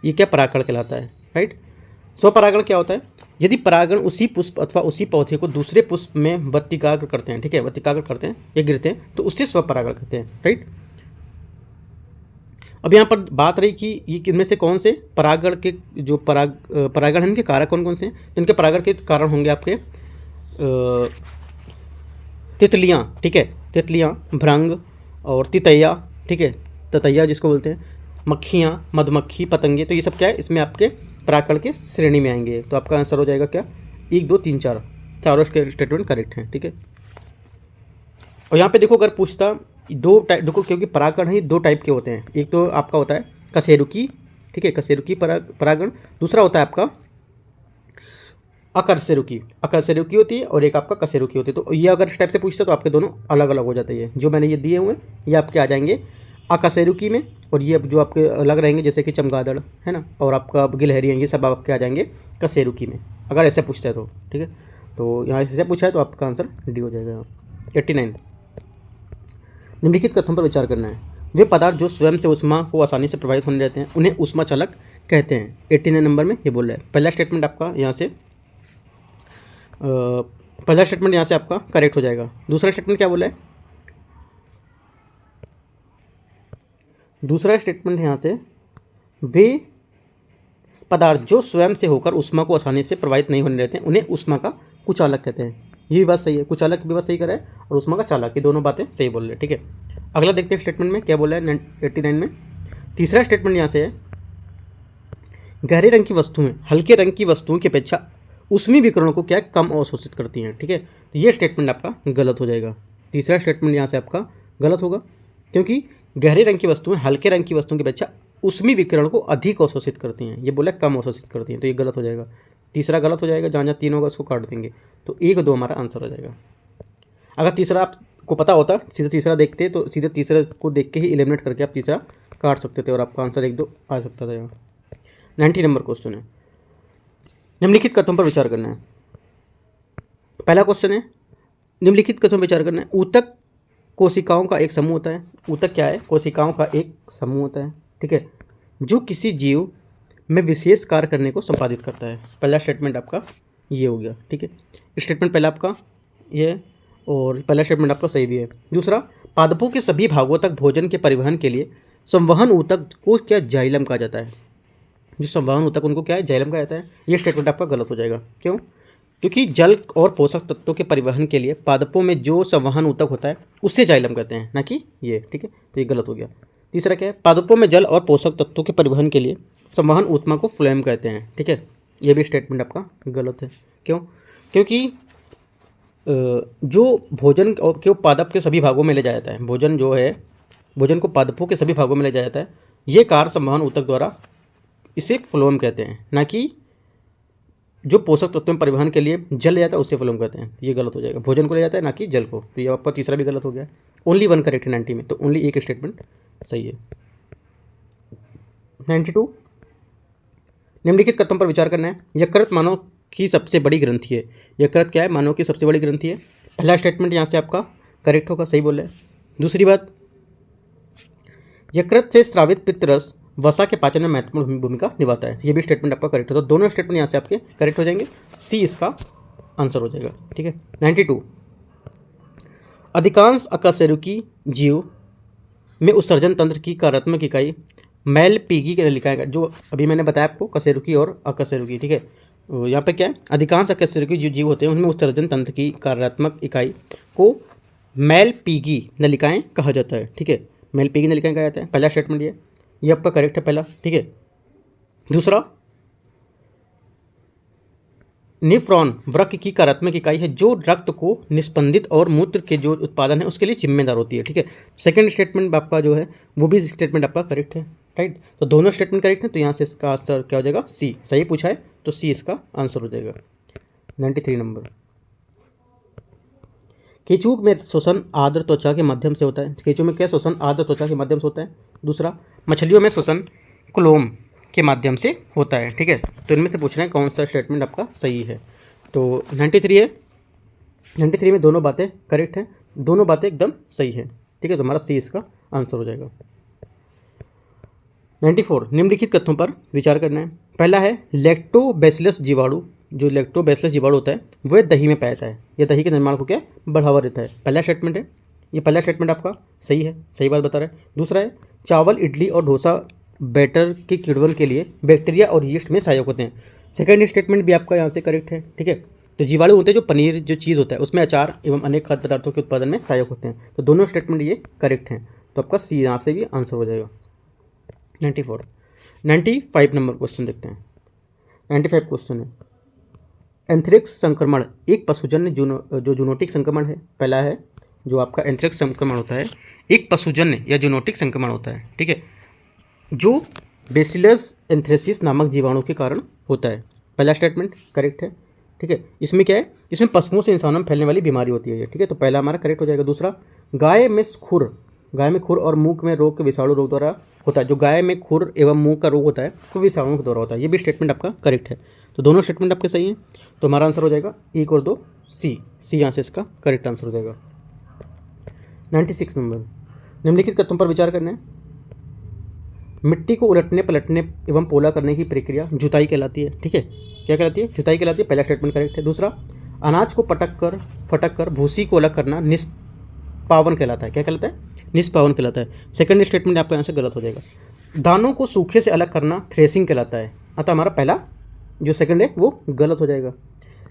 ये क्या परागकण कहलाता है, राइट। स्वपरागण क्या होता है, यदि परागण उसी पुष्प अथवा उसी पौधे को दूसरे पुष्प में वर्तिकाग्र करते हैं, ठीक है, वर्तिकाग्र करते हैं या गिरते हैं तो उससे स्वपरागण कहते हैं, राइट। अब यहाँ पर बात रही कि ये इनमें से कौन से परागण के जो परागण इनके कारक कौन कौन से हैं। तो इनके परागण के कारण होंगे आपके तितलियाँ, ठीक है, तितलियाँ, भृंग और तितैया, ठीक है, ततैया जिसको बोलते हैं, मक्खियाँ, मधुमक्खी, पतंगे, तो ये सब क्या है, इसमें आपके परागण के श्रेणी में आएंगे। तो आपका आंसर हो जाएगा क्या, 1 2 3 4, चारों स्टेटमेंट करेक्ट हैं, ठीक है। और यहाँ पे देखो अगर पूछता दो टाइप, देखो क्योंकि परागण ही 2 टाइप के होते हैं। एक तो आपका होता है कशेरुकी, ठीक है, कशेरुकी परागण, दूसरा होता है आपका अकशेरुकी होती है और एक आपका कशेरुकी होती है। तो ये अगर इस टाइप से पूछता तो आपके दोनों अलग अलग हो जाते हैं। जो मैंने ये दिए हुए ये आपके आ जाएंगे अकशेरुकी में, और ये जो आपके अलग रहेंगे जैसे कि चमगादड़ है ना, और आपका गिलहरी है, ये सब आपके आ जाएंगे कशेरुकी में, अगर ऐसे पूछता है तो, ठीक है। तो यहाँ ऐसे पूछा है तो आपका आंसर डी हो जाएगा। 89, निम्नलिखित कथनों पर विचार करना है। वे पदार्थ जो स्वयं से ऊष्मा को आसानी से प्रभावित होने देते हैं उन्हें ऊष्मा चालक कहते हैं। 89 नंबर में ये बोल रहा है। पहला स्टेटमेंट आपका यहाँ से आपका करेक्ट हो जाएगा। दूसरा स्टेटमेंट क्या बोला है, दूसरा स्टेटमेंट यहाँ से वे पदार्थ जो स्वयं से होकर ऊष्मा को आसानी से प्रभावित नहीं होने देते हैं उन्हें ऊष्मा का कुचालक कहते हैं। ये भी बात सही है, कुचालक भी बात सही करा है और ऊष्मा का चालक, ये दोनों बातें सही बोल रहे हैं, ठीक है। अगला देखते हैं स्टेटमेंट में क्या बोला है 89 में। तीसरा स्टेटमेंट यहाँ से है, गहरे रंग की वस्तुएं हल्के रंग की वस्तुओं की अपेक्षा ऊष्मी विकिरणों को क्या कम अवशोषित करती हैं, ठीक है। तो ये स्टेटमेंट आपका गलत हो जाएगा। तीसरा स्टेटमेंट यहाँ से आपका गलत होगा, क्योंकि गहरे रंग की वस्तुएं हल्के रंग की वस्तुओं की अपेक्षा ऊष्मी विकिरण को अधिक अवशोषित करती हैं, ये बोला कम अवशोषित करती हैं, तो ये गलत हो जाएगा। तीसरा गलत हो जाएगा, जहाँ जहाँ 3 होगा उसको काट देंगे, तो 1 2 हमारा आंसर हो जाएगा। अगर तीसरा आपको पता होता सीधे तीसरा देखते तो सीधे तीसरे को देख के ही एलिमिनेट करके आप तीसरा काट सकते थे और आपका आंसर 1 2 आ सकता था। यहाँ 90 नंबर क्वेश्चन है, निम्नलिखित कथनों पर विचार करना है। पहला क्वेश्चन है, निम्नलिखित कथनों पर विचार करना है। ऊतक कोशिकाओं का एक समूह होता है। ऊतक क्या है, कोशिकाओं का एक समूह होता है, ठीक है, जो किसी जीव में विशेष कार्य करने को संपादित करता है। पहला स्टेटमेंट आपका ये हो गया, ठीक है। स्टेटमेंट पहला आपका ये, और पहला स्टेटमेंट आपका सही भी है। दूसरा, पादपों के सभी भागों तक भोजन के परिवहन के लिए संवहन ऊतक को क्या जाइलम कहा जाता है। जो संवहन ऊतक उनको क्या है, जाइलम कहा जाता है। ये स्टेटमेंट आपका गलत हो जाएगा। क्यों, क्योंकि जल और पोषक तत्वों के परिवहन के लिए पादपों में जो संवहन ऊतक होता है उससे जाइलम कहते हैं, ना कि ये, ठीक है। तो ये गलत हो गया। तीसरा क्या है, पादपों में जल और पोषक तत्वों के परिवहन के लिए संवहन ऊष्मा को फ्लोएम कहते हैं, ठीक है। ये भी स्टेटमेंट आपका गलत है। क्यों, क्योंकि जो भोजन के पादप के सभी भागों में ले जाया जाता है, भोजन जो है भोजन को पादपों के सभी भागों में ले जाया जाता है, ये कार्य संवहन ऊतक द्वारा इसे फ्लोएम कहते हैं, ना कि जो पोषक तत्वों में परिवहन के लिए जल ले जाता है उससे फ्लोएम कहते हैं। ये गलत हो जाएगा, भोजन को ले जाता है ना कि जल को। तो ये आपका तीसरा भी गलत हो गया। ओनली 1 करेक्ट है 90 में, तो ओनली एक स्टेटमेंट सही है। 92, निम्नलिखित कथनों पर विचार करना है। यकृत मानव की सबसे बड़ी ग्रंथि है। यकृत क्या है, मानव की सबसे बड़ी ग्रंथि है। पहला स्टेटमेंट यहाँ से आपका करेक्ट होगा, सही बोल रहे हैं। दूसरी बात, यकृत से स्रावित पित्तरस वसा के पाचन में महत्वपूर्ण भूमिका निभाता है। ये भी स्टेटमेंट आपका करेक्ट है। तो दोनों स्टेटमेंट यहाँ से आपके करेक्ट हो जाएंगे, सी इसका आंसर हो जाएगा, ठीक है। 92, अधिकांश अकशेरुकी जीव में उत्सर्जन तंत्र की कार्यात्मक इकाई मैलपीगी के लिखा, जो अभी मैंने बताया आपको, कशेरुकी और अकशेरुकी, ठीक है। यहाँ पे क्या है, अधिकांश अकशेरुकी जो जीव होते हैं उनमें उत्सर्जन तंत्र की कार्यात्मक इकाई को मैलपीगी नलिकाएं कहा जाता है, ठीक है। मैलपीगी नलिकाएं कहा जाता है। पहला स्टेटमेंट ये आपका करेक्ट है पहला, ठीक है। दूसरा, निफ्रॉन वृक्क की कार्यात्मक इकाई है जो रक्त को निस्पंदित और मूत्र के जो उत्पादन है उसके लिए जिम्मेदार होती है, ठीक है। सेकंड स्टेटमेंट आपका जो है वो भी स्टेटमेंट आपका करेक्ट है, राइट। तो दोनों स्टेटमेंट करेक्ट है, तो यहाँ से इसका आंसर क्या हो जाएगा, सी। सही पूछा है तो सी इसका आंसर हो जाएगा। 93 नंबर, केंचुओं में शोषण आर्द्र त्वचा के माध्यम से होता है। केंचुओं में क्या शोषण आर्द्र त्वचा के माध्यम से होता है। दूसरा, मछलियों में शोषण क्लोम के माध्यम से होता है, ठीक है। तो इनमें से पूछना है कौन सा स्टेटमेंट आपका सही है। तो 93 है, 93 में दोनों बातें करेक्ट हैं, दोनों बातें एकदम सही है, ठीक है। तो हमारा सी इसका आंसर हो जाएगा। 94, निम्नलिखित कथनों पर विचार करना है। पहला है, लैक्टोबैसिलस जीवाणु जो लैक्टोबैसिलस जीवाणु होता है वह दही में पाया जाता है। यह दही के निर्माण को क्या बढ़ावा देता है। पहला स्टेटमेंट है, ये पहला स्टेटमेंट आपका सही है, सही बात बता रहा है। दूसरा है चावल, इडली और डोसा बैटर के किण्वन के लिए बैक्टीरिया और यीस्ट में सहायक होते हैं। सेकंड स्टेटमेंट भी आपका यहाँ से करेक्ट है, ठीक है। तो जीवाणु होते हैं जो पनीर जो चीज़ होता है उसमें अचार एवं अनेक खाद्य पदार्थों के उत्पादन में सहायक होते हैं। तो दोनों स्टेटमेंट ये करेक्ट हैं, तो आपका सी यहाँ से भी आंसर हो जाएगा। 95 नंबर क्वेश्चन देखते हैं। 95 क्वेश्चन है, एंथ्रेक्स संक्रमण एक पशुजन्य जो जूनोटिक संक्रमण है। पहला है जो आपका एंथ्रेक्स संक्रमण होता है एक पशुजन्य या जूनोटिक संक्रमण होता है, ठीक है, जो बेसिलस एंथ्रेसिस नामक जीवाणु के कारण होता है। पहला स्टेटमेंट करेक्ट है, ठीक है। इसमें क्या है, इसमें पशुओं से इंसानों में फैलने वाली बीमारी होती है ये, ठीक है, तो पहला हमारा करेक्ट हो जाएगा। दूसरा, गाय में खुर और मुंह में रोग के विषाणु रोग द्वारा होता है। जो गाय में खुर एवं मुंह का रोग होता है वो विषाणु के द्वारा होता है। ये भी स्टेटमेंट आपका करेक्ट है, तो दोनों स्टेटमेंट आपके सही हैं। तो हमारा आंसर हो जाएगा 1 और 2 सी यहाँ से इसका करेक्ट आंसर हो जाएगा। 96 नंबर, निम्नलिखित कथनों पर विचार करना है। मिट्टी को उलटने पलटने एवं पोला करने की प्रक्रिया जुताई कहलाती है, ठीक है, क्या कहलाती है, जुताई कहलाती है। पहला स्टेटमेंट करेक्ट है। दूसरा, अनाज को फटक कर भूसी को अलग करना निष्पावन कहलाता है। क्या कहलाता है, निष्पावन कहलाता है। सेकंड स्टेटमेंट आपका यहाँ से गलत हो जाएगा। दानों को सूखे से अलग करना थ्रेसिंग कहलाता है, अतः हमारा पहला जो सेकंड है वो गलत हो जाएगा।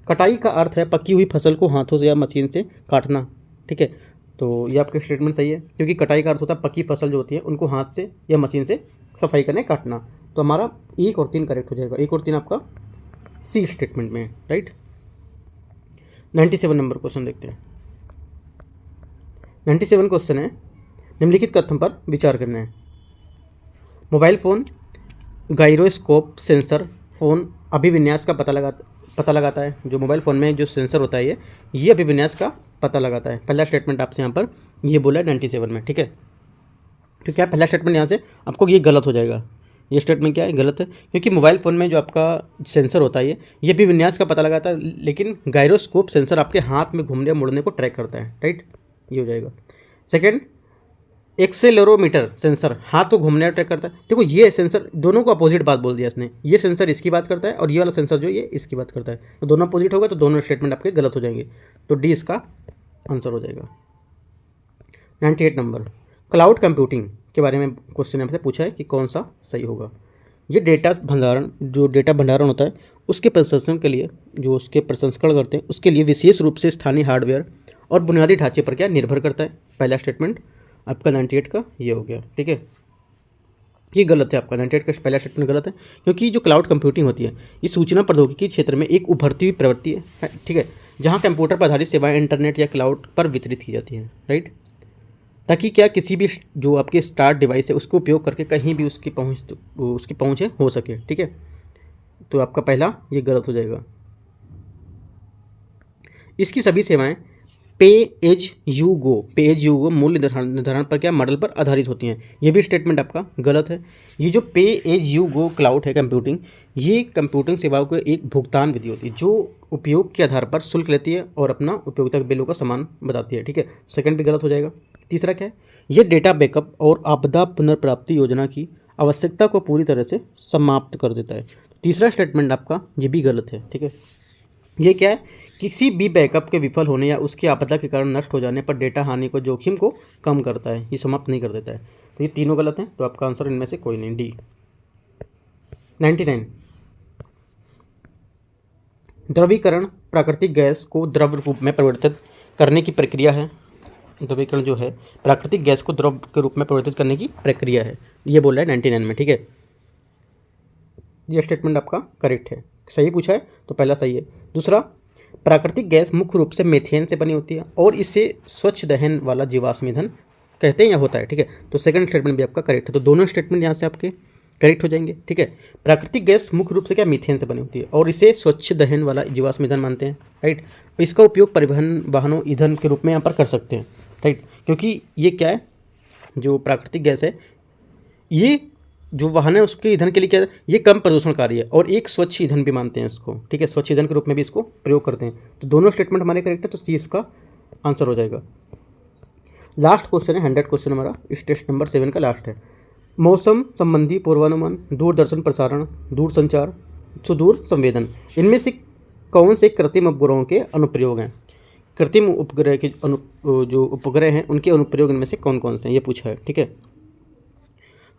कटाई का अर्थ है पकी हुई फसल को हाथों से या मशीन से काटना, ठीक है, तो ये आपके स्टेटमेंट सही है, क्योंकि कटाई का अर्थ होता है पकी फसल जो होती है उनको हाथ से या मशीन से सफाई करने काटना। तो हमारा 1 और 3 करेक्ट हो जाएगा। 1 और 3 आपका सी स्टेटमेंट में है, राइट। 97 नंबर क्वेश्चन देखते हैं। 97 क्वेश्चन है, निम्नलिखित कथन पर विचार करना है। Mobile phone gyroscope sensor phone अभिविन्यास का पता लगाता है। जो मोबाइल फ़ोन में जो सेंसर होता है ये अभिविन्यास का पता लगाता है। पहला स्टेटमेंट आपसे यहाँ पर ये बोला है 97 में, ठीक है। तो क्या पहला स्टेटमेंट यहाँ से आपको ये गलत हो जाएगा। ये स्टेटमेंट क्या है, गलत है, क्योंकि मोबाइल फ़ोन में जो आपका सेंसर होता है ये भी विन्यास का पता लगाता है, लेकिन गायरोस्कोप सेंसर आपके हाथ में घूमने मुड़ने को ट्रैक करता है, राइट, ये हो जाएगा। सेकेंड, एक्सेलेरोमीटर सेंसर हाथ को घूमने ट्रैक करता है। देखो ये सेंसर दोनों को अपोजिट बात बोल दिया इसने, ये सेंसर इसकी बात करता है और ये वाला सेंसर जो ये इसकी बात करता है, तो दोनों अपोजिट होगा, तो दोनों स्टेटमेंट आपके गलत हो जाएंगे, तो डी इसका आंसर हो जाएगा। 98 नंबर, क्लाउड कंप्यूटिंग के बारे में क्वेश्चन हमसे पूछा है कि कौन सा सही होगा। ये डेटा भंडारण होता है उसके प्रसंस्करण के लिए, जो उसके प्रसंस्करण करते हैं उसके लिए विशेष रूप से स्थानीय हार्डवेयर और बुनियादी ढांचे पर क्या निर्भर करता है। पहला स्टेटमेंट आपका 98 का ये हो गया, ठीक है, ये गलत है आपका 98 का पहला स्टेटमेंट गलत है, क्योंकि जो क्लाउड कंप्यूटिंग होती है ये सूचना प्रौद्योगिकी क्षेत्र में एक उभरती हुई प्रवृत्ति है, ठीक है, जहाँ कंप्यूटर पर आधारित सेवाएं इंटरनेट या क्लाउड पर वितरित की जाती हैं, राइट, ताकि क्या किसी भी जो आपके स्टार्ट डिवाइस है उसको उपयोग करके कहीं भी उसकी पहुँच हो सके, ठीक है, तो आपका पहला ये गलत हो जाएगा। इसकी सभी सेवाएं पे एज यू गो मूल्य निर्धारण पर क्या मॉडल पर आधारित होती हैं, ये भी स्टेटमेंट आपका गलत है। ये जो पे एज यू गो क्लाउड है कंप्यूटिंग, ये कंप्यूटिंग सेवाओं को एक भुगतान विधि होती है जो उपयोग के आधार पर शुल्क लेती है और अपना उपयोगिता बिलों का सामान बताती है, ठीक है, सेकंड भी गलत हो जाएगा। तीसरा क्या है, ये डेटा बैकअप और आपदा पुनर्प्राप्ति योजना की आवश्यकता को पूरी तरह से समाप्त कर देता है। तीसरा स्टेटमेंट आपका ये भी गलत है, ठीक है। ये क्या है, किसी भी बैकअप के विफल होने या उसकी आपदा के कारण नष्ट हो जाने पर डेटा हानि को जोखिम को कम करता है, ये समाप्त नहीं कर देता है। तो ये तीनों गलत हैं, तो आपका आंसर इनमें से कोई नहीं, डी। 99, द्रवीकरण प्राकृतिक गैस को द्रव रूप में परिवर्तित करने की प्रक्रिया है। द्रवीकरण जो है प्राकृतिक गैस को द्रव के रूप में परिवर्तित करने की प्रक्रिया है, ये बोल रहा है 99 में, ठीक है। ये स्टेटमेंट आपका करेक्ट है, सही पूछा है तो पहला सही है। दूसरा, प्राकृतिक गैस मुख्य रूप से मीथेन से बनी होती है और इसे स्वच्छ दहन वाला जीवाश्म ईंधन कहते हैं या होता है, ठीक है, तो सेकंड स्टेटमेंट भी आपका करेक्ट है, तो दोनों स्टेटमेंट यहाँ से आपके करेक्ट हो जाएंगे, ठीक है। प्राकृतिक गैस मुख्य रूप से क्या मीथेन से बनी होती है और इसे स्वच्छ दहन वाला जीवाश्म ईंधन मानते हैं, राइट। इसका उपयोग परिवहन वाहनों ईंधन के रूप में यहाँ पर कर सकते हैं, राइट, क्योंकि ये क्या है, जो प्राकृतिक गैस है ये जो वाहन है उसके ईंधन के लिए क्या है, ये कम प्रदूषणकारी है और एक स्वच्छ ईंधन भी मानते हैं इसको, ठीक है, स्वच्छ ईंधन के रूप में भी इसको प्रयोग करते हैं, तो दोनों स्टेटमेंट हमारे करेक्ट है, तो सी इसका आंसर हो जाएगा। लास्ट क्वेश्चन है 100 क्वेश्चन हमारा, इस टेस्ट नंबर 7 का लास्ट है। मौसम संबंधी पूर्वानुमान, दूरदर्शन प्रसारण, दूरसंचार, सुदूर संवेदन, इनमें से कौन से कृत्रिम उपग्रहों के अनुप्रयोग हैं? कृत्रिम उपग्रह के जो उपग्रह हैं उनके अनुप्रयोग इनमें से कौन कौन से हैं, ये पूछा है। ठीक है,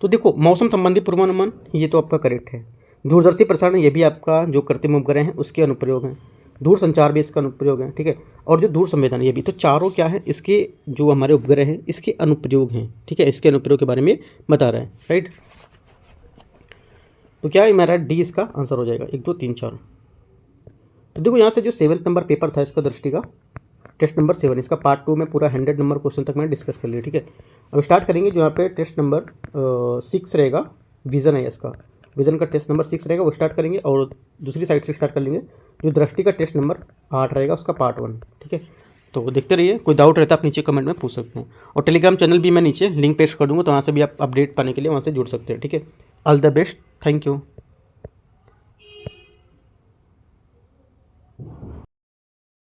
तो देखो मौसम संबंधी पूर्वानुमान ये तो आपका करेक्ट है। दूरदर्शी प्रसारण ये भी आपका जो कृत्रिम उपग्रह हैं उसके अनुप्रयोग हैं। दूर संचार भी इसका अनुप्रयोग है। ठीक है, और जो दूर संवेदन ये भी, तो चारों क्या है इसके जो हमारे उपग्रह हैं इसके अनुप्रयोग हैं। ठीक है, इसके अनुप्रयोग के बारे में बता रहा है। राइट, तो क्या है मेरा डी इसका आंसर हो जाएगा, 1 2 3 4। तो देखो यहाँ से जो 7 नंबर पेपर था इसका दृष्टि का, टेस्ट नंबर 7, इसका पार्ट 2 में पूरा 100 नंबर क्वेश्चन तक मैंने डिस्कस कर लिया। ठीक है, अब स्टार्ट करेंगे जो यहाँ पे टेस्ट नंबर 6 रहेगा, विज़न है इसका, विज़न का टेस्ट नंबर 6 रहेगा वो स्टार्ट करेंगे, और दूसरी साइड से स्टार्ट कर लेंगे जो दृष्टि का टेस्ट नंबर 8 रहेगा उसका पार्ट 1। ठीक है, तो देखते रहिए, कोई डाउट रहता है आप नीचे कमेंट में पूछ सकते हैं, और टेलीग्राम चैनल भी मैं नीचे लिंक पेस्ट कर दूँगा, तो वहाँ से भी आप अपडेट पाने के लिए वहाँ से जुड़ सकते हैं। ठीक है, all the best, thank you.